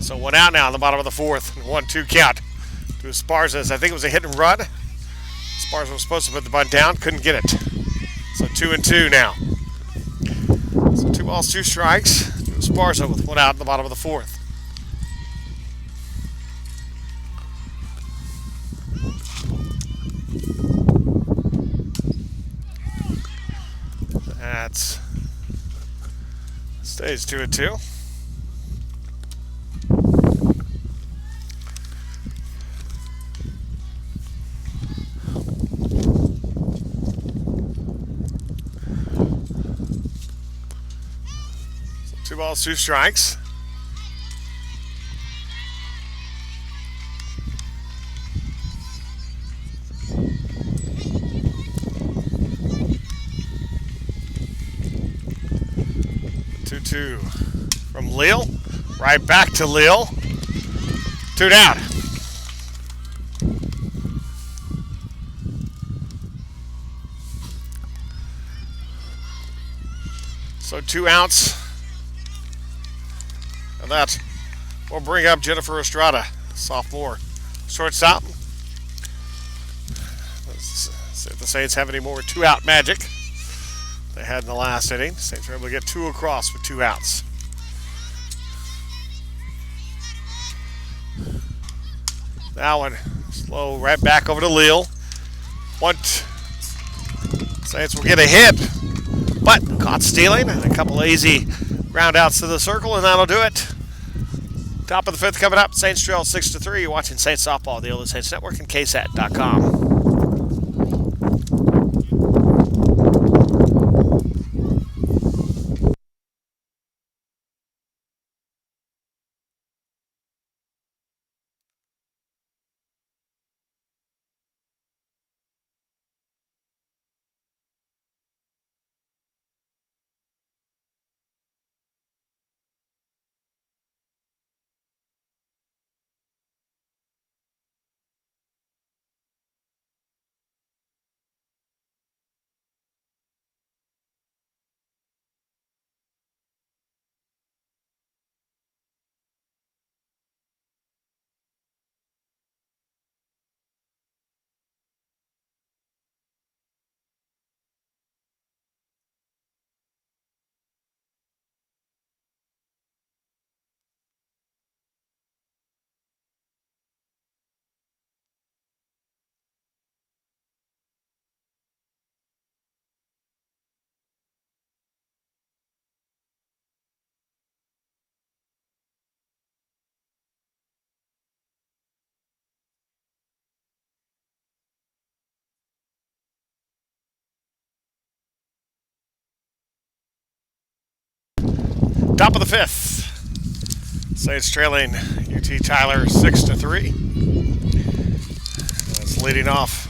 So one out now in the bottom of the fourth. 1-2 count to Esparza. I think it was a hit and run. Esparza was supposed to put the bunt down, couldn't get it. So 2-2 now. So 2 balls, 2 strikes to Esparza with one out in the bottom of the fourth. That's stays 2-2. So 2 balls, 2 strikes. From Leal, right back to Leal. 2 down. So 2 outs. And that will bring up Jennifer Estrada, sophomore shortstop. Let's see if the Saints have any more 2-out magic they had in the last inning. Saints were able to get 2 across with 2 outs. That one slow right back over to Leal. Saints will get a hit, but caught stealing. And a couple easy ground outs to the circle, and that'll do it. Top of the 5th coming up. Saints trail 6-3. You're watching Saints softball, the OLLIU Saints Network, and KSAT.com. Top of the 5th. Saints trailing UT Tyler 6-3. That's leading off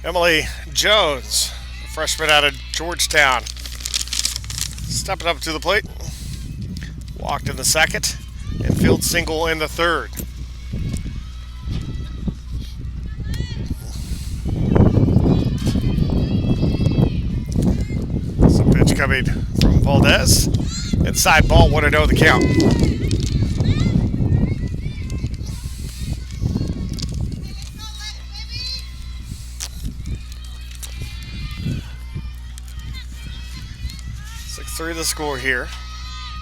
Emily Jones, a freshman out of Georgetown. Stepping up to the plate. Walked in the second. Infield single in the third. Some pitch coming from Valdez. Inside ball, 1-0 the count. Three the score here.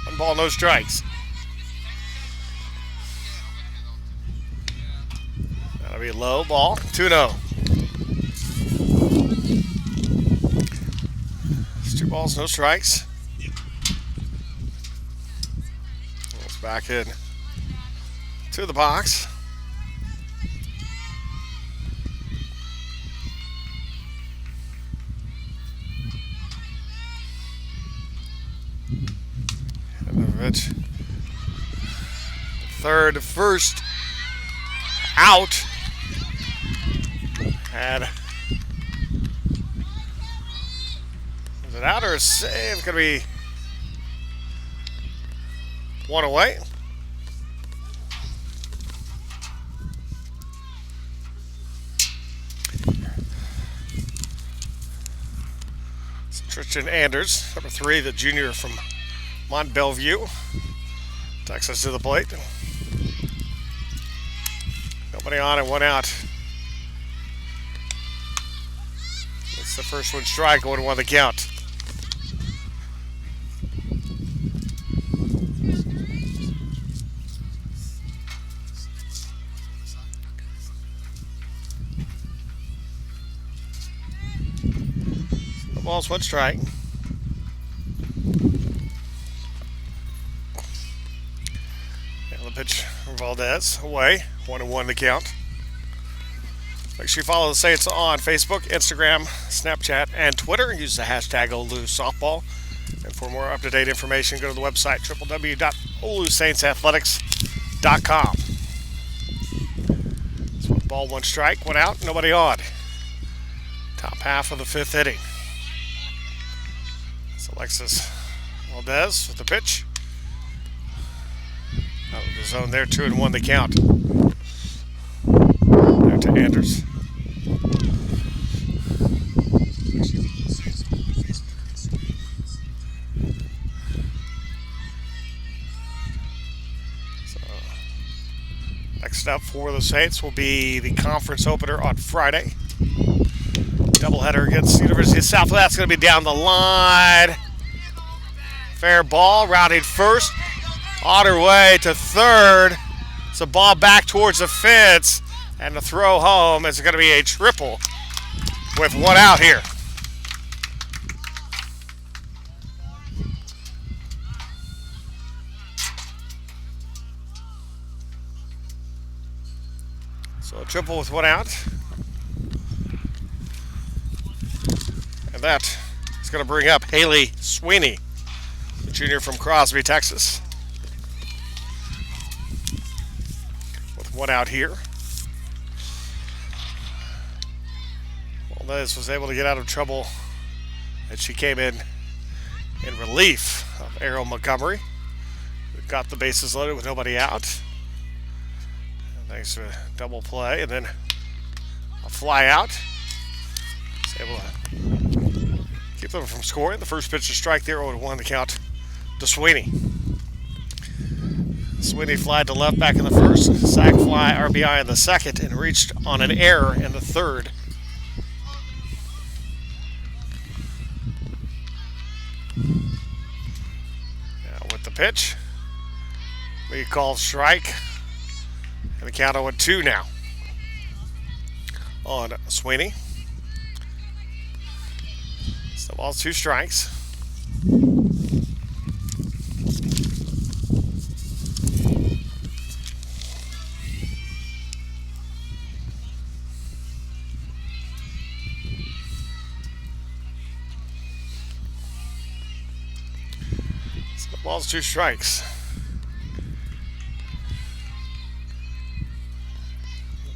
1 ball, no strikes. That'll be a low ball. 2-0. It's 2 balls, no strikes. It's back in to the box. Third, first out. And is it out or a save? Gonna be 1 away. Tristan Anders, number 3, the junior from Mont Bellevue, takes us to the plate. Nobody on and 1 out. It's the first one strike, 0-1 the count. The ball's 1 strike. And the pitch from Valdez away, 1-1 the count. Make sure you follow the Saints on Facebook, Instagram, Snapchat, and Twitter. Use the hashtag OLLIU Softball. And for more up-to-date information, go to the website www.ollusaintsathletics.com. It's 1 ball, 1 strike, 1 out, nobody on. Top half of the 5th inning. It's Alexis Valdez with the pitch. Out of the zone there, 2-1 the count. There to Anders. Next up for the Saints will be the conference opener on Friday. Doubleheader against the University of Southwest. That's going to be down the line. Fair ball, rounding first. On her way to third. It's a ball back towards the fence. And the throw home is going to be a triple with 1 out here. So a triple with 1 out. And that is going to bring up Haley Sweeney, the junior from Crosby, Texas. With 1 out here. Liz was able to get out of trouble as she came in relief of Errol Montgomery. Got the bases loaded with nobody out. Thanks to a double play and then a fly out. Was able to keep them from scoring. The first pitch to strike there, 0-1 the count to Sweeney. Sweeney flied to left back in the first, sac fly, RBI in the second, and reached on an error in the third. Now with the pitch, we call strike, and the count 0-2 now on Sweeney. So ball's 2 strikes. Ball's 2 strikes.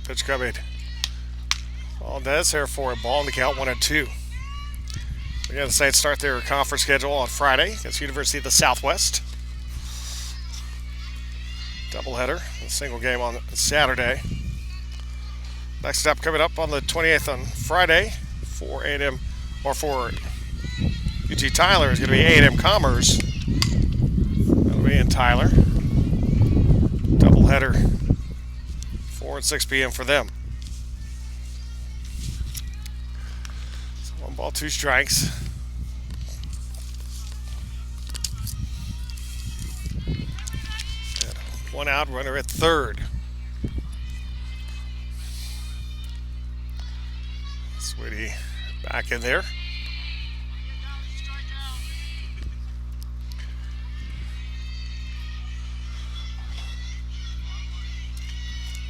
Pitch coming. Valdez here for a ball in the count, 1-2. Again, the Saints start their conference schedule on Friday against University of the Southwest. Doubleheader, a single game on Saturday. Next up, coming up on the 28th on Friday for A&M, or for UT Tyler, is going to be A&M Commerce. In Tyler. Doubleheader, 4 and 6 p.m. for them. So 1 ball, 2 strikes. And 1 out, runner at third. Sweetie back in there.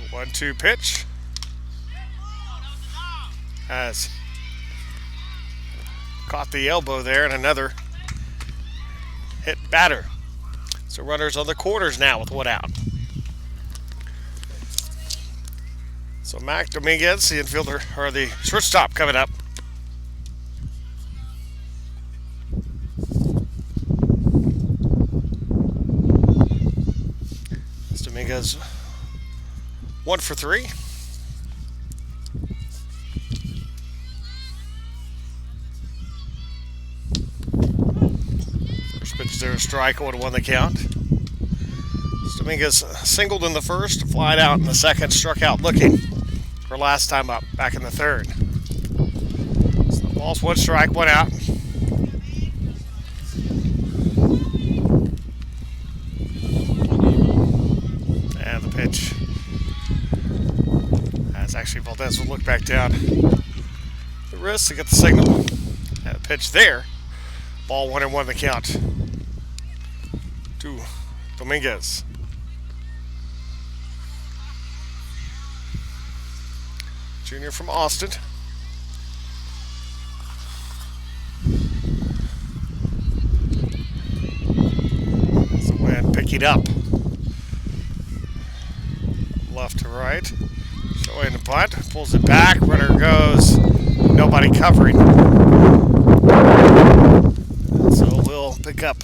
1-2 pitch. Has caught the elbow there, and another hit batter. So runners on the corners now with 1 out. So Mac Dominguez, the infielder, or the shortstop, coming up. Dominguez 1 for 3. Pitch there, a strike, 0-1 the count. Dominguez singled in the first, flied out in the second, struck out looking for last time up, back in the third. So the ball's 1 strike, 1 out. And the pitch. As actually Valdez will look back down the wrist to get the signal. And the pitch there. Ball 1-1 the count to Dominguez. Junior from Austin. That's the wind picking up. Left to right. Showing the punt. Pulls it back. Runner goes. Nobody covering. So we'll pick up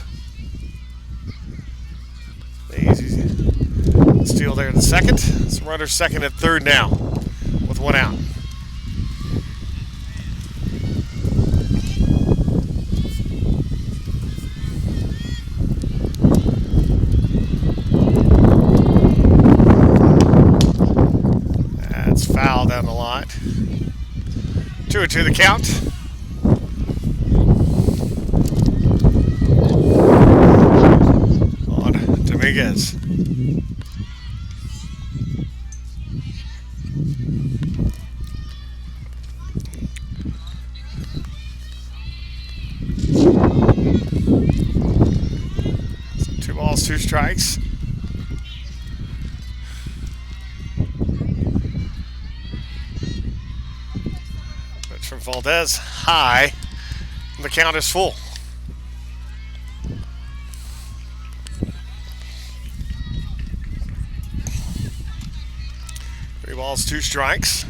the easy steal there in the second. So runner second and third now with 1 out. That's foul down the line. 2-2 the count. On Dominguez. So 2 balls, 2 strikes. Pitch from Valdez, high. And the count is full. 3 balls, 2 strikes.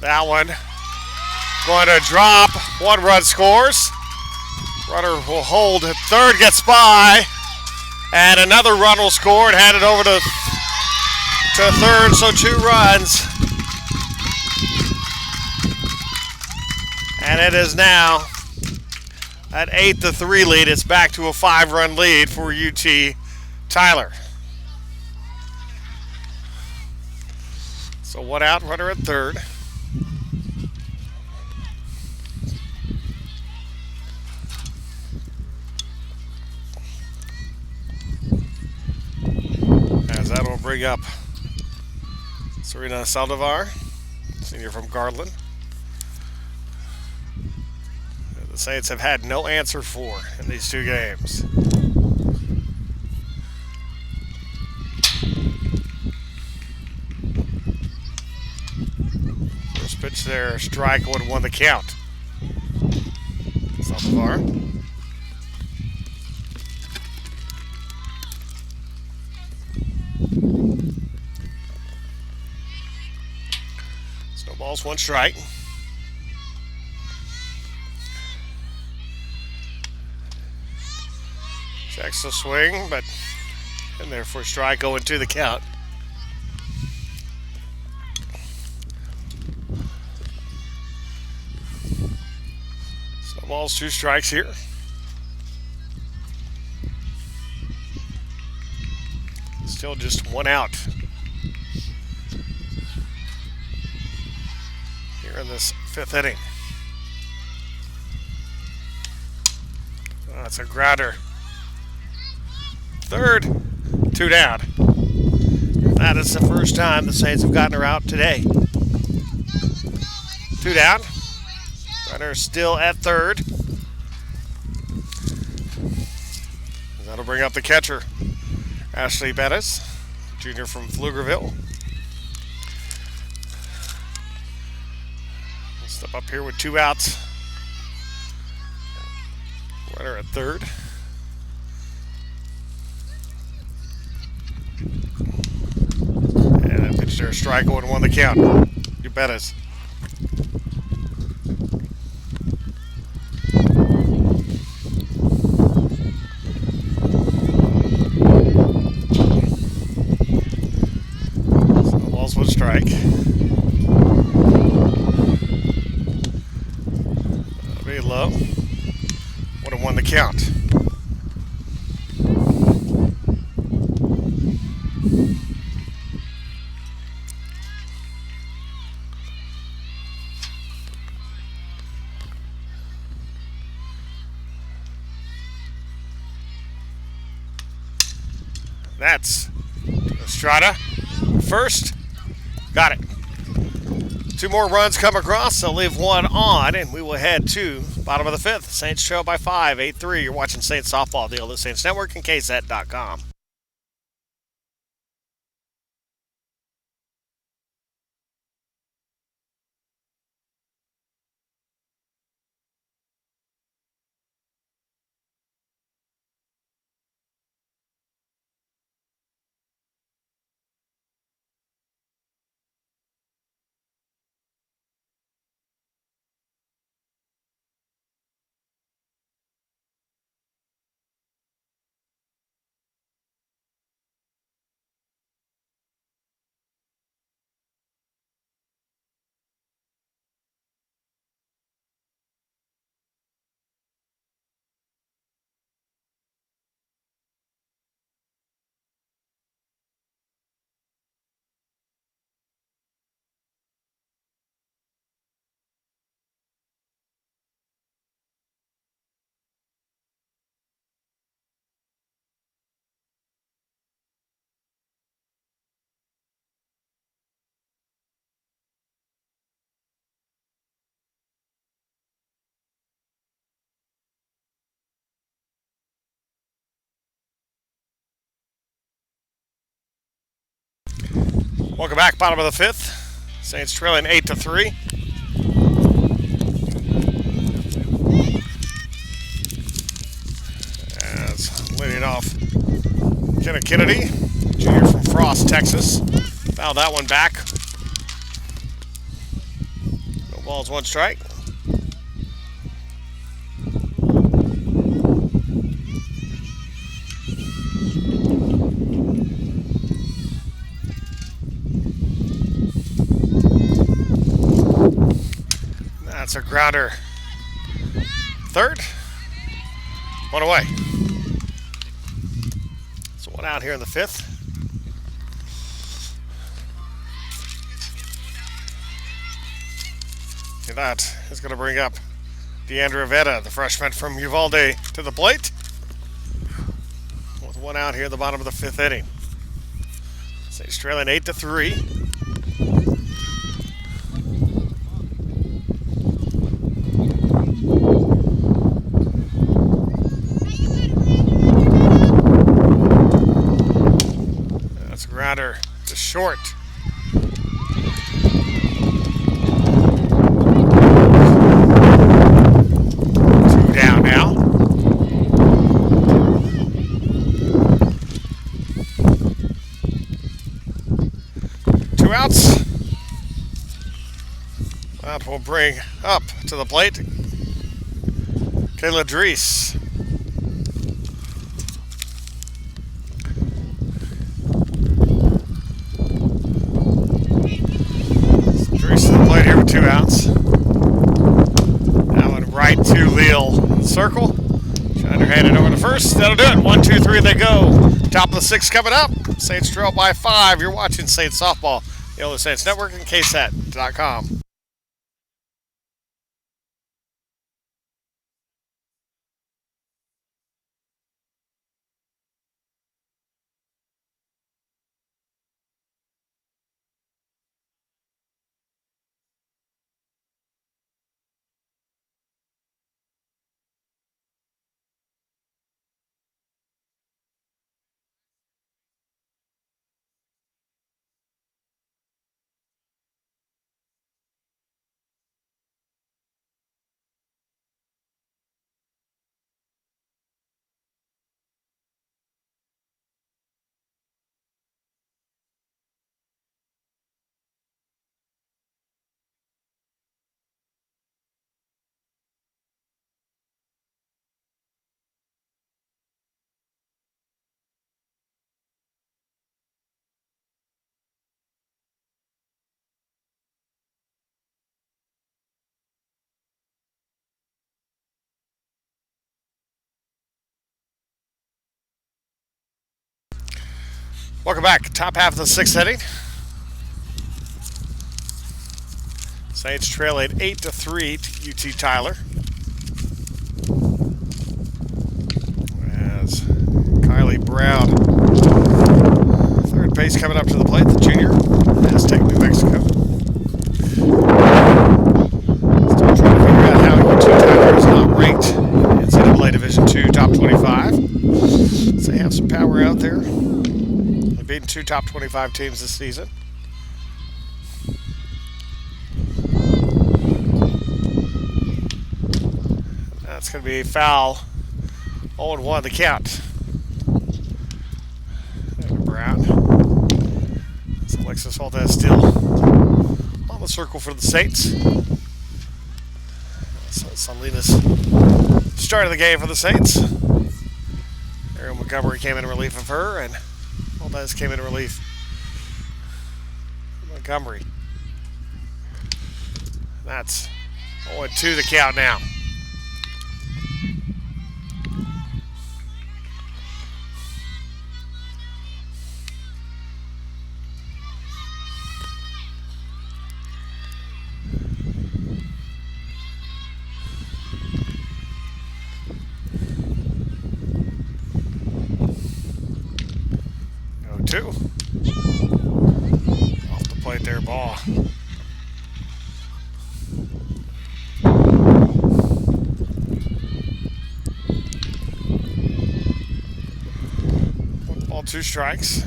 That one going to drop. 1 run scores. Runner will hold at third, gets by, and another run will score and hand it over to third. So 2 runs, and it is now at 8-3 lead. It's back to a 5-run lead for UT Tyler. So 1 out, runner at third. That will bring up Serena Saldivar, senior from Garland. The Saints have had no answer for in these 2 games. First pitch there, strike, 1-1 the count. Saldivar. Balls, 1 strike. Checks the swing, but in there for a strike, 0-2 the count. So balls, 2 strikes here. Still just 1 out. In this 5th inning. Oh, that's a grounder. Third, 2 down. That is the first time the Saints have gotten her out today. 2 down. Runner still at third. That'll bring up the catcher, Ashley Bettis, junior from Pflugerville. Step up here with 2 outs. Runner at third. And that pitch there, a strike, 0-1 the count. You bet us. strike. That'll be low. Would have won the count. That's Estrada. First, got it. Two more runs come across. They'll leave one on, and we will head to bottom of the fifth. Saints trail by 5, 8-3. You're watching Saints softball, the OLLIU Saints Network, and KSAT.com. Welcome back, bottom of the fifth. Saints trailing 8-3. As leading off, Kenna Kennedy, junior from Frost, Texas. Fouled that one back. No balls, one strike. That's a grounder. Third. One away. So one out here in the fifth. And that is going to bring up Deandra Vetta, the freshman from Uvalde, to the plate. With one out here at the bottom of the fifth inning. Saints trailing 8-3. Grounder to short. Two down now. Two outs. That will bring up to the plate Kayla Drees. Played here with 2 outs. That one right to Leal circle. Trying to hand it over to first. That'll do it. 1, 2, 3, they go. Top of the sixth coming up. Saints trail by 5. You're watching Saints softball. The OLLIU Saints Network and KSAT.com. Welcome back. Top half of the sixth inning. Saints trailing 8-3 to UT Tyler. As Kylie Brown, third base, coming up to the plate, the junior, Aztec, New Mexico. Still trying to figure out how UT Tyler is not ranked in NCAA Division II Top 25. So they have some power out there. They've beaten 2 top 25 teams this season. That's going to be a foul. 0-1 the count. Brown. So Alexis Valdez still on the circle for the Saints. So Salina's start of the game for the Saints. Aaron Montgomery came in relief of her, and Valdez came in relief of Montgomery. That's 0-2 the count now. Two. Off the plate there, ball. One ball, 2 strikes.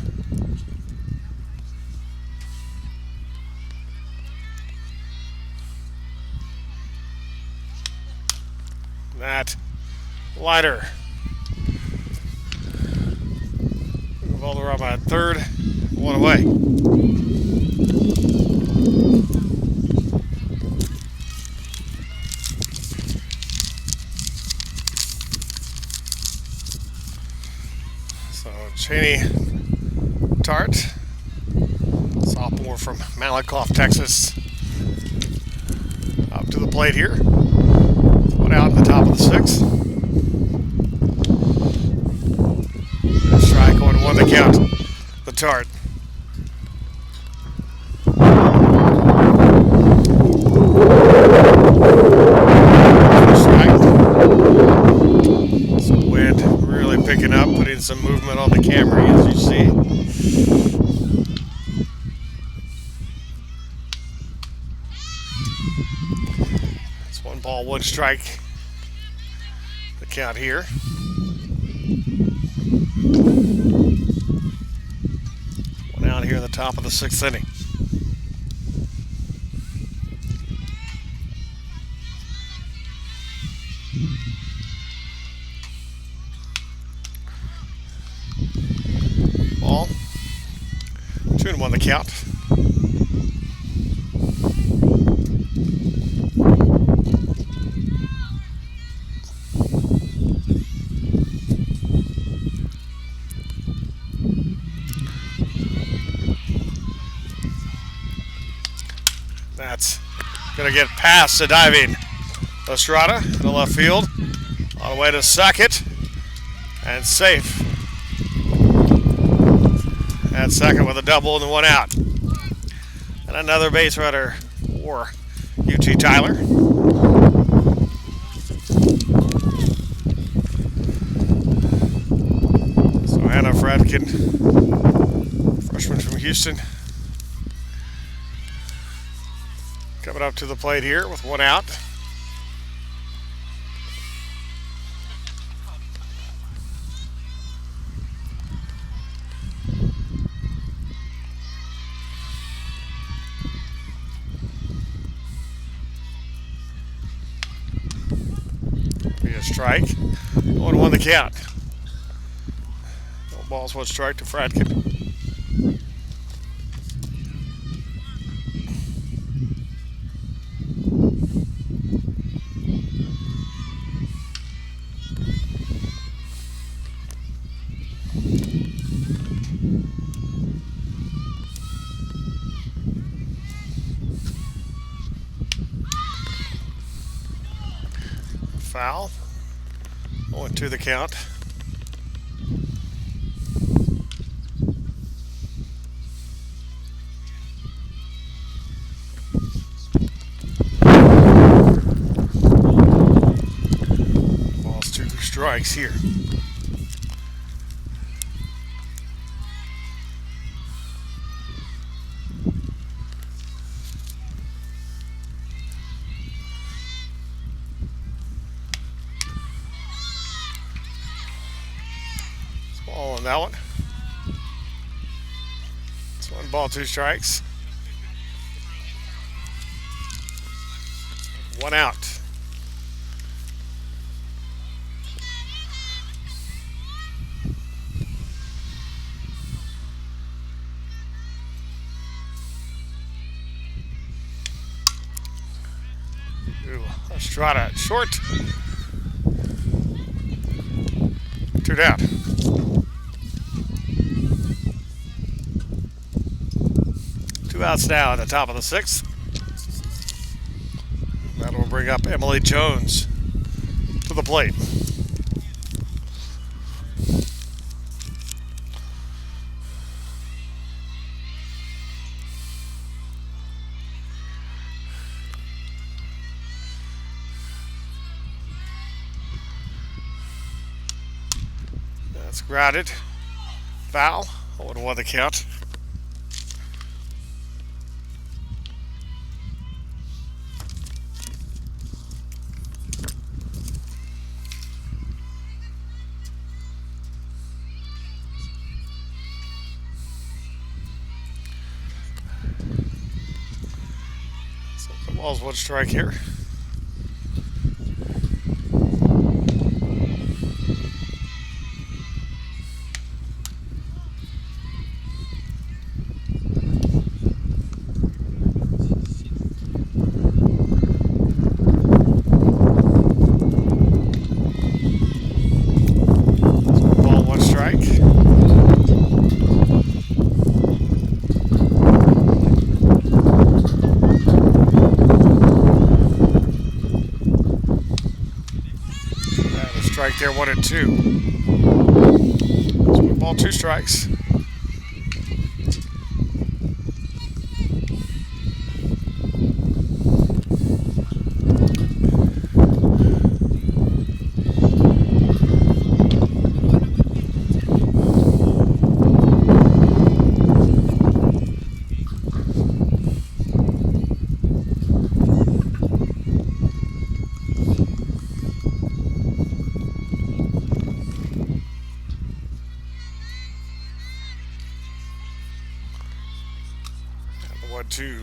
That liner. Valderrama at third, 1 away. So Cheney Tart, sophomore from Malakoff, Texas, up to the plate here. 1 out in the top of the 6th. Strike, 1-1 the count. The Tart. Strike. Some wind really picking up, putting some movement on the camera, as you see. It's 1 ball, 1 strike. The count here. Out here in the top of the 6th inning. Ball. 2-1 the count. That's going to get past the diving Estrada in the left field. On the way to second. And safe. At second with a double and 1 out. And another base runner for UT Tyler. So Hannah Fradkin, freshman from Houston, coming up to the plate here with 1 out. Be a strike. 1-1 the count. No balls, 1 strike to Fradkin. Foul. 0-2 the count. strikes here. Ball on that one. It's 1 ball, 2 strikes. 1 out. Ooh, Estrada short. 2 down. 2 outs now at the top of the 6th. That will bring up Emily Jones to the plate. That's grounded. Foul. 0-1 the count. So the ball's 1 strike here. Strike there, 1-2. 1 ball, 2 strikes. One, 2.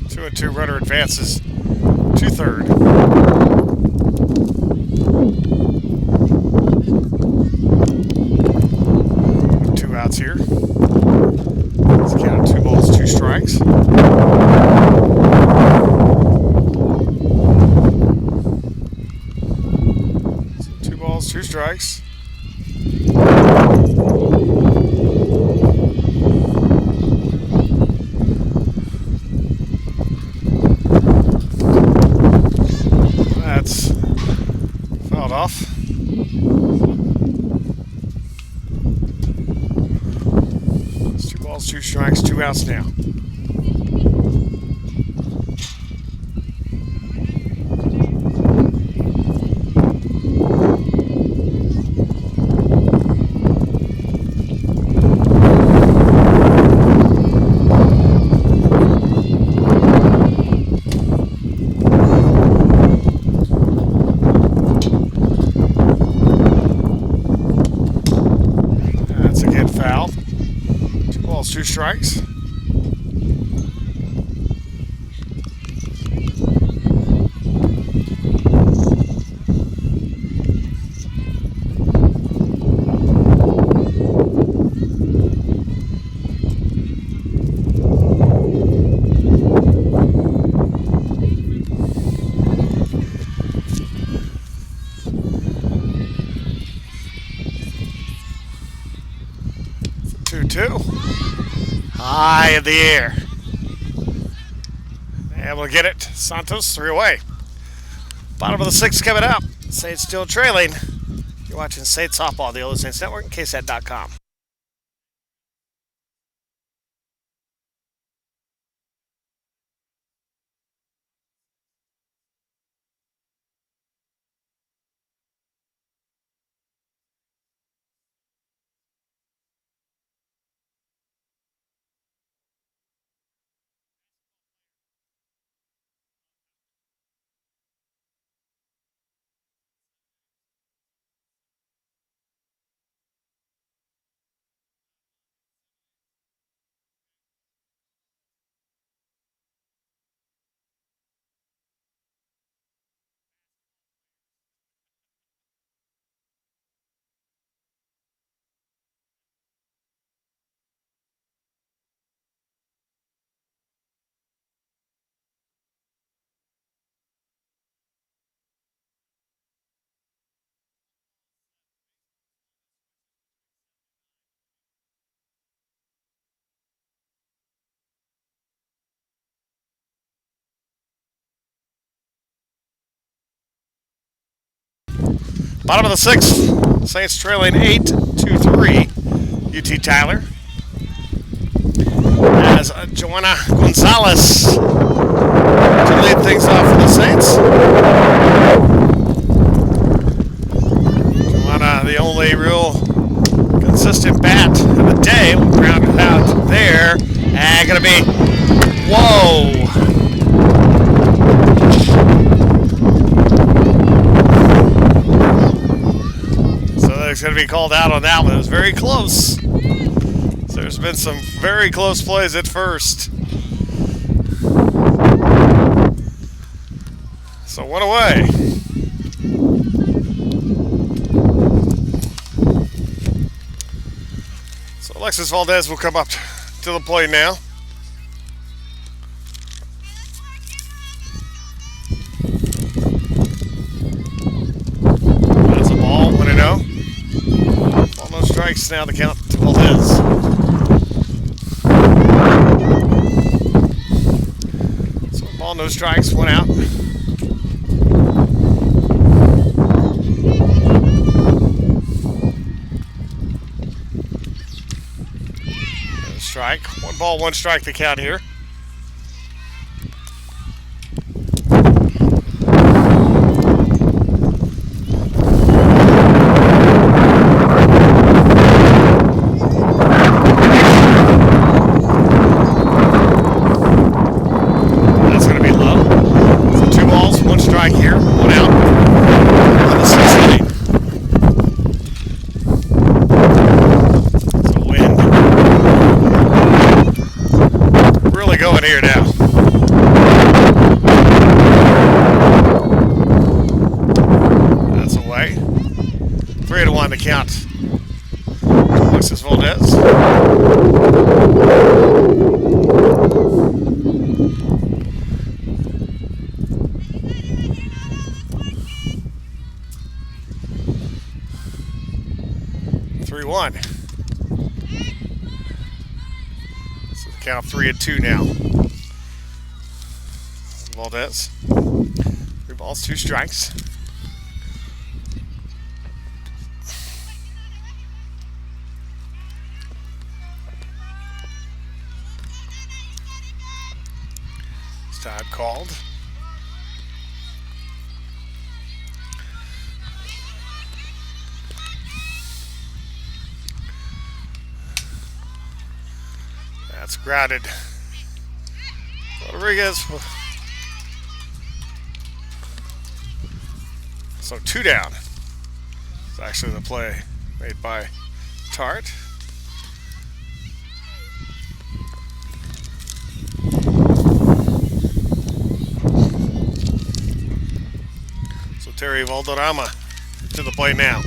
2-2. Runner advances to third. 2 outs here. Let's count 2 balls, 2 strikes. So 2 balls, 2 strikes. That's fouled off. It's 2 balls, 2 strikes, 2 outs now. Foul. 2 balls, 2 strikes. Two. High in the air. Able to get it. Santos 3 away. Bottom of the 6th coming up. Saints still trailing. You're watching Saints Softball, the OLLIU Saints Network, and KSAT.com. Bottom of the sixth, Saints trailing 8-3. UT Tyler. As Joanna Gonzalez to lead things off for the Saints. Joanna, the only real consistent bat of the day, will ground it out there. And gonna be, whoa! So it's gonna be called out on that one. It was very close. So there's been some very close plays at first. So one away. So Alexis Valdez will come up to the plate now. That's a ball, 1-0. Ball, no strikes now, the count to Valdez. So ball, no strikes, 1 out. Strike. 1 ball, 1 strike to count here. That's going to be low. So 2 balls, 1 strike here, 1 out. In the 6th inning. So wind. Really going here now. That's away. 3-1 to count. Alexis Valdez. One. So the count 3-2 now. Valdez. 3 balls, 2 strikes. It's time called. That's grounded. Rodriguez. So 2 down. It's actually the play made by Tart. So Terry Valderrama to the plate now.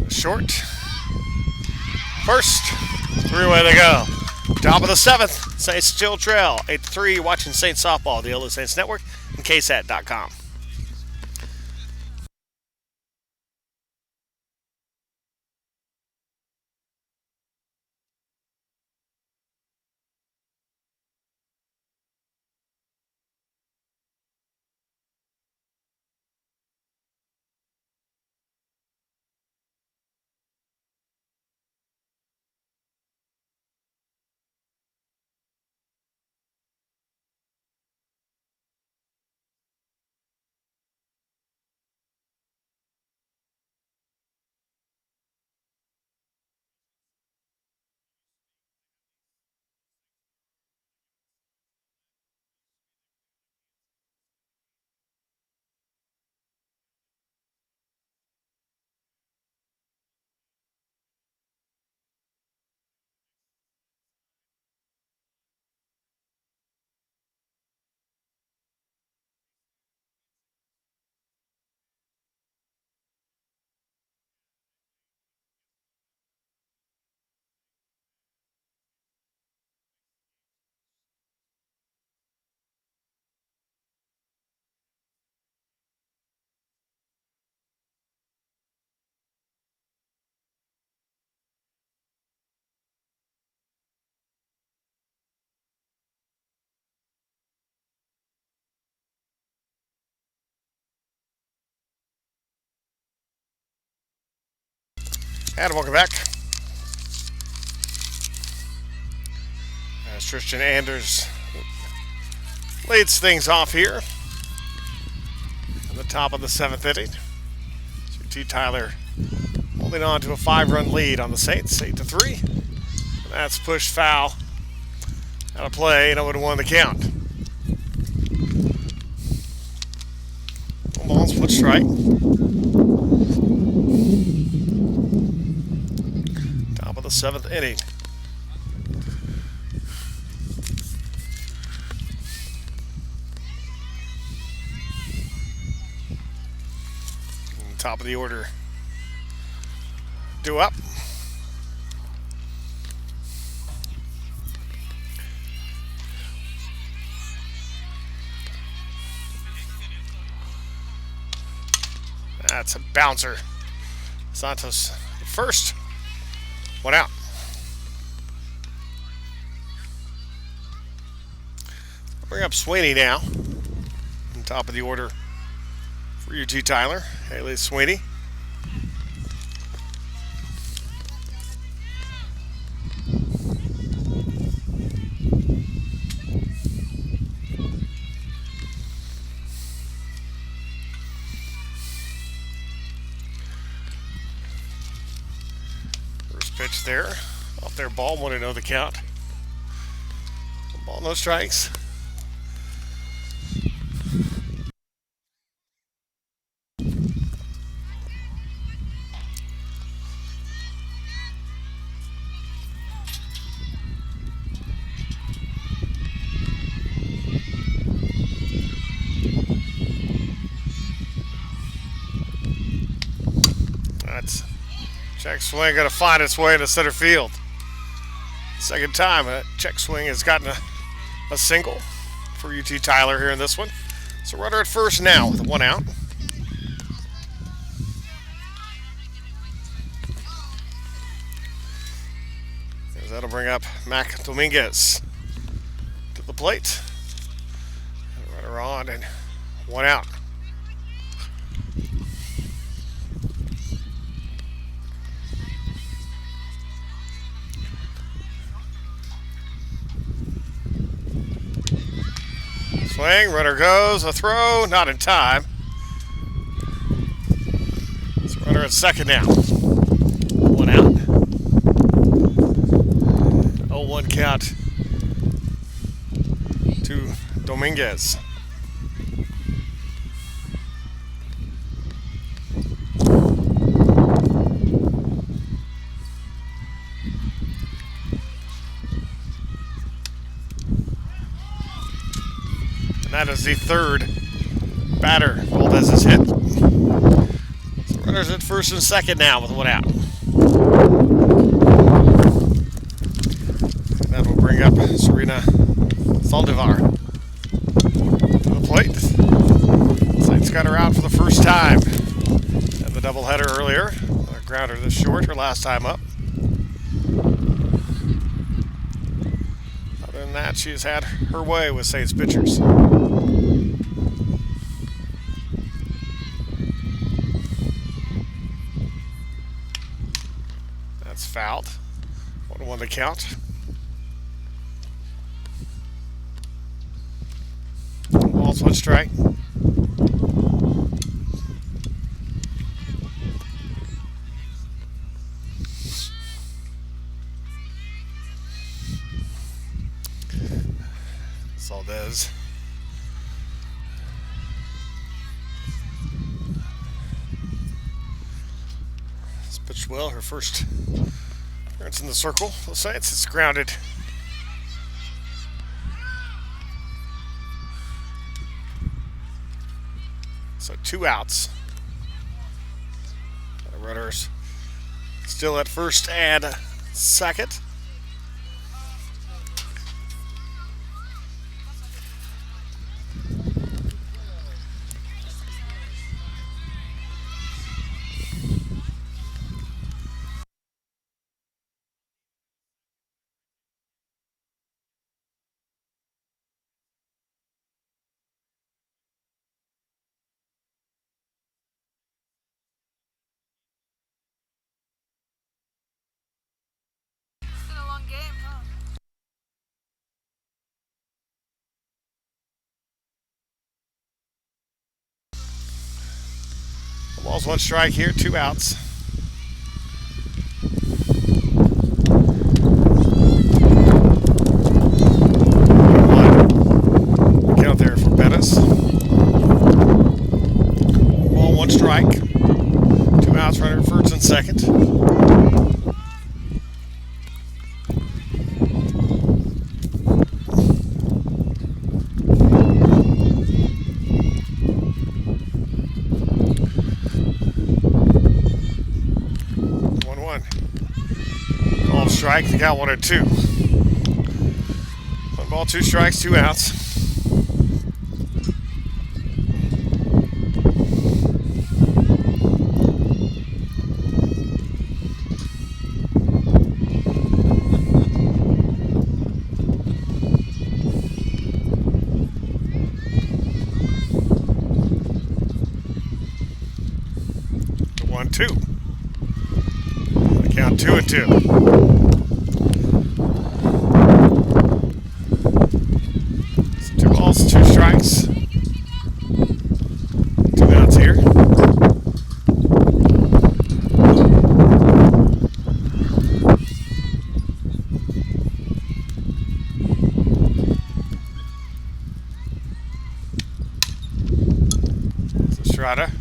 Short. First. 3 away they go. Top of the 7th. Saints still trail 8-3. Watching Saints softball. The OLLIU Saints Network and KSAT.com. And welcome back. As Tristan Anders leads things off here at the top of the seventh inning. T. Tyler holding on to a 5-run lead on the Saints, 8-3. And that's pushed foul out of play, and it would have won the count. Ball, split strike. Top of the seventh inning. Top of the order. Due up. That's a bouncer. Santos first. One out. I'll bring up Sweeney now. On top of the order for UT Tyler. Haley Sweeney. Pitch there. Off their ball. Want to know the count. Ball, no strikes. That's check swing going to find its way into center field. Second time a check swing has gotten a single for UT Tyler here in this one. So runner at first now with one out. As that'll bring up Mac Dominguez to the plate. Runner on and one out. Swing, runner goes, a throw, not in time. It's runner at second now. One out. 0-1 count to Dominguez. That is the third batter Valdez has hit. So runners at first and second now with one out. And that will bring up Serena Saldivar to the plate. Saints got her out for the first time in the doubleheader earlier. A grounder this short, her last time up. Other than that, she has had her way with Saints pitchers. That's fouled. 1-1 to count. Balls one strike. Valdez. It's pitched well. Her first appearance in the circle. The Saints, it's grounded. So 2 outs. The runners still at first and second. Balls, one strike here, 2 outs. Count there for Bettis. Ball, one strike. 2 outs, runner at first and second. Strike, the count 1-2. 1 ball, 2 strikes, 2 outs. The 1-2. The count 2-2. 2 strikes. 2 outs here. Estrada.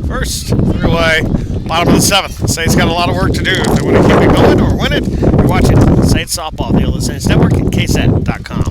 First, 3 away. Bottom of the 7th. Saints got a lot of work to do if they want to keep it going or win it. You're watching Saints Softball, the OLLIU Saints Network at KSAT.com.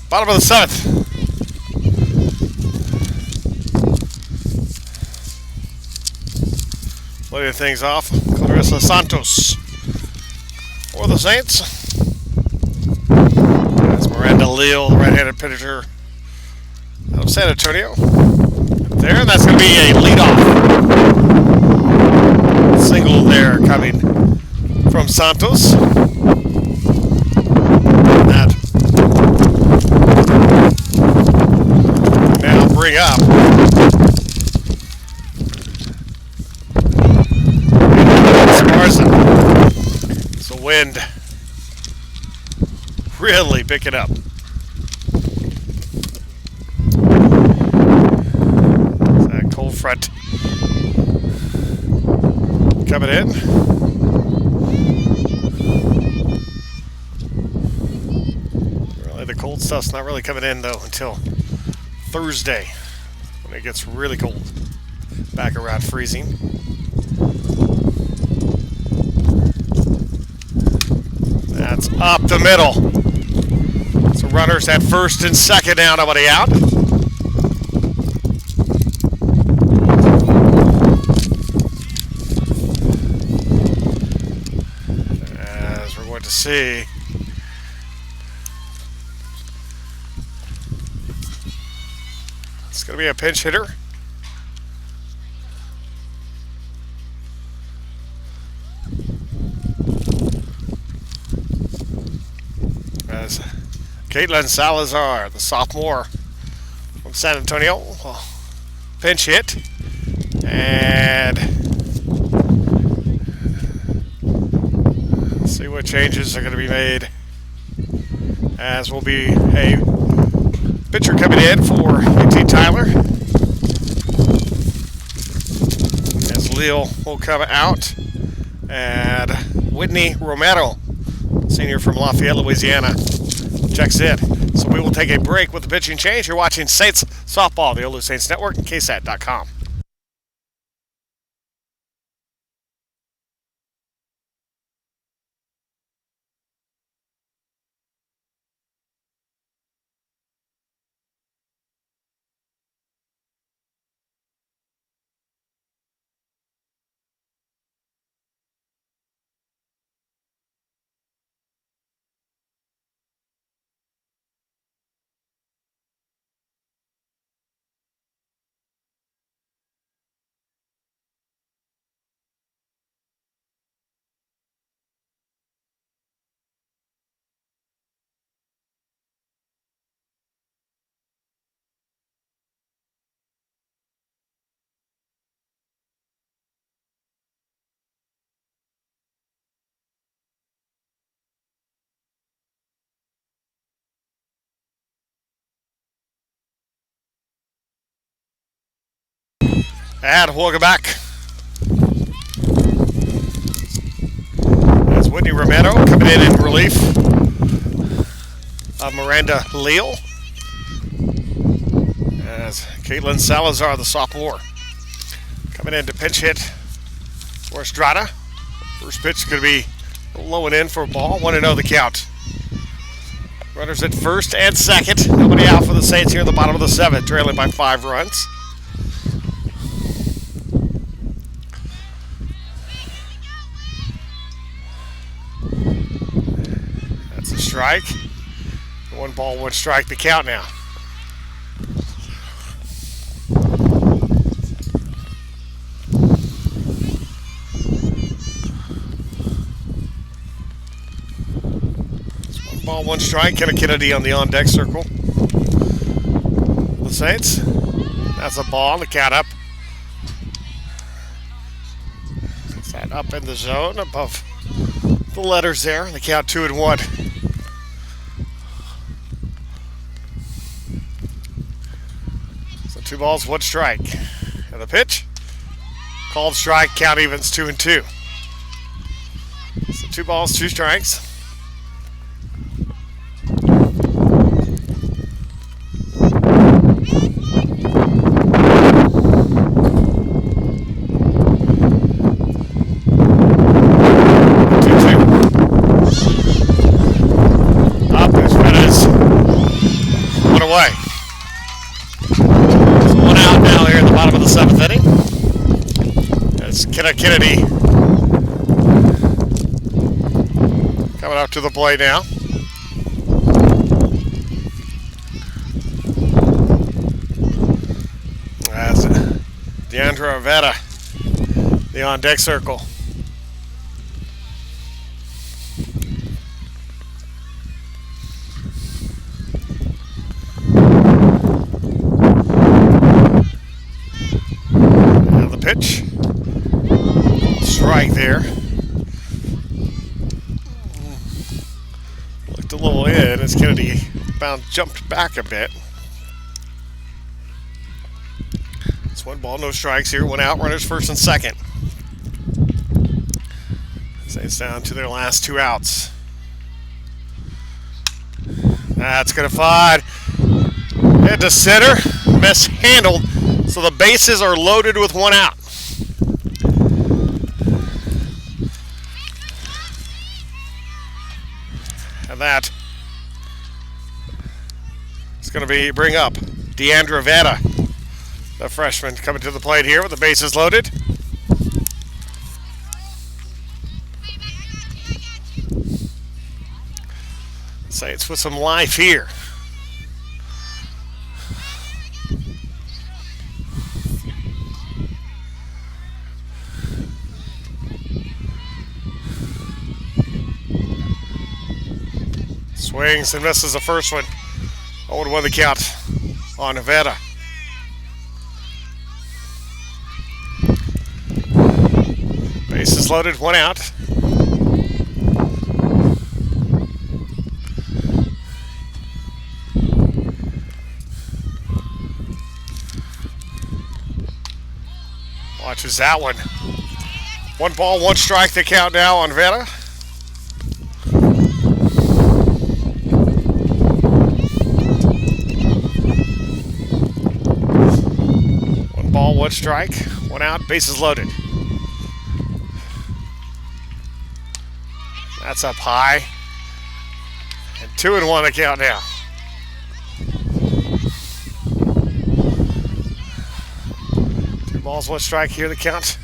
Bottom of the 7th. Leading things off, Clarissa Santos for the Saints. That's Miranda Leal, the right-handed pitcher out of San Antonio. There, and that's going to be a leadoff single there coming from Santos. That now bring up Sparza. It's the wind really picking up. That cold front coming in. Really, the cold stuff's not really coming in though until Thursday when it gets really cold, back around freezing. That's up the middle. So runners at first and second now, nobody out. As we're going to see, it's going to be a pinch hitter. As Caitlin Salazar, the sophomore from San Antonio, will pinch hit. And see what changes are going to be made. As will be a pitcher coming in for UT Tyler. Leal will come out. And Whitney Romero, senior from Lafayette, Louisiana, checks in. So we will take a break with the pitching change. You're watching Saints Softball, the OLLIU Saints Network, and KSAT.com. And welcome back. That's Whitney Romero coming in relief of Miranda Leal. As Caitlin Salazar, the sophomore, coming in to pinch hit for Estrada. First pitch is going to be low and in for a ball. 1-0 the count. Runners at first and second. Nobody out for the Saints here in the bottom of the seventh, trailing by 5 runs. That's a strike. 1 ball, 1 strike, the count now. It's 1 ball, 1 strike. Kenna Kennedy on the on-deck circle. The Saints. That's a ball, the count up. It's that up in the zone above the letters there. The count 2-1. So 2 balls, 1 strike. And the pitch, called strike, count evens 2-2. So 2 balls, 2 strikes. Away. So 1 out now here in the bottom of the 7th inning. That's Kenna Kennedy coming up to the plate now. That's Deandra Avetta, the on-deck circle. Pitch. Strike there. Looked a little in as Kennedy jumped back a bit. It's 1 ball, no strikes here. 1 out, runners first and second. Saints down to their last 2 outs. That's going to fly. Head to center. Mishandled. So the bases are loaded with 1 out. And that is going to bring up Deandra Avetta, the freshman, coming to the plate here with the bases loaded. Saints with some life here. Swings and misses the first one. 0-1 the count on Nevada. Bases loaded, 1 out. Watches that one. 1 ball, 1 strike, the count now on Vanna. Ball, 1 strike, 1 out, bases loaded. That's up high. And 2-1 the count now. Two balls, 1 strike here, the count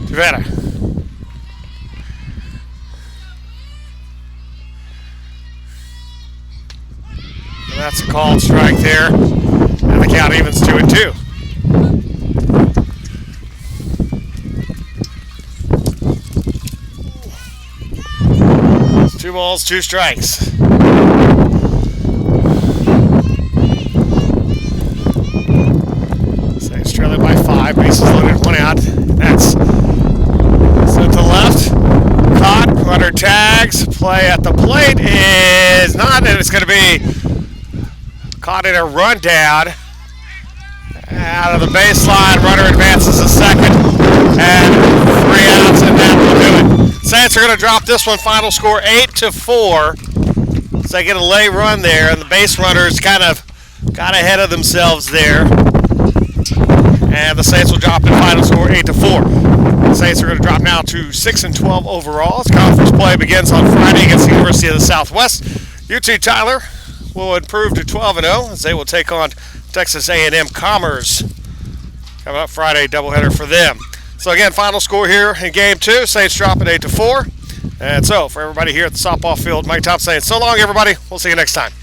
to Vanna. And that's a called strike there. And the count evens 2-2. 2 balls, 2 strikes. Saints trailing by 5, bases loaded, 1 out. That's sent to left. Caught, runner tags. Play at the plate is not, and it's going to be caught in a rundown. Out of the baseline, runner advances a second, and 3 outs, and that will do it. Saints are going to drop this one. Final score 8-4. So they get a late run there, and the base runners kind of got ahead of themselves there. And the Saints will drop in final score 8-4. The Saints are going to drop now to 6-12 overall. As conference play begins on Friday against the University of the Southwest. UT Tyler will improve to 12-0 as they will take on Texas A&M Commerce. Coming up Friday, doubleheader for them. So again, final score here in Game 2. Saints dropping 8-4. And so for everybody here at the softball field, Mike Thompson saying so long, everybody. We'll see you next time.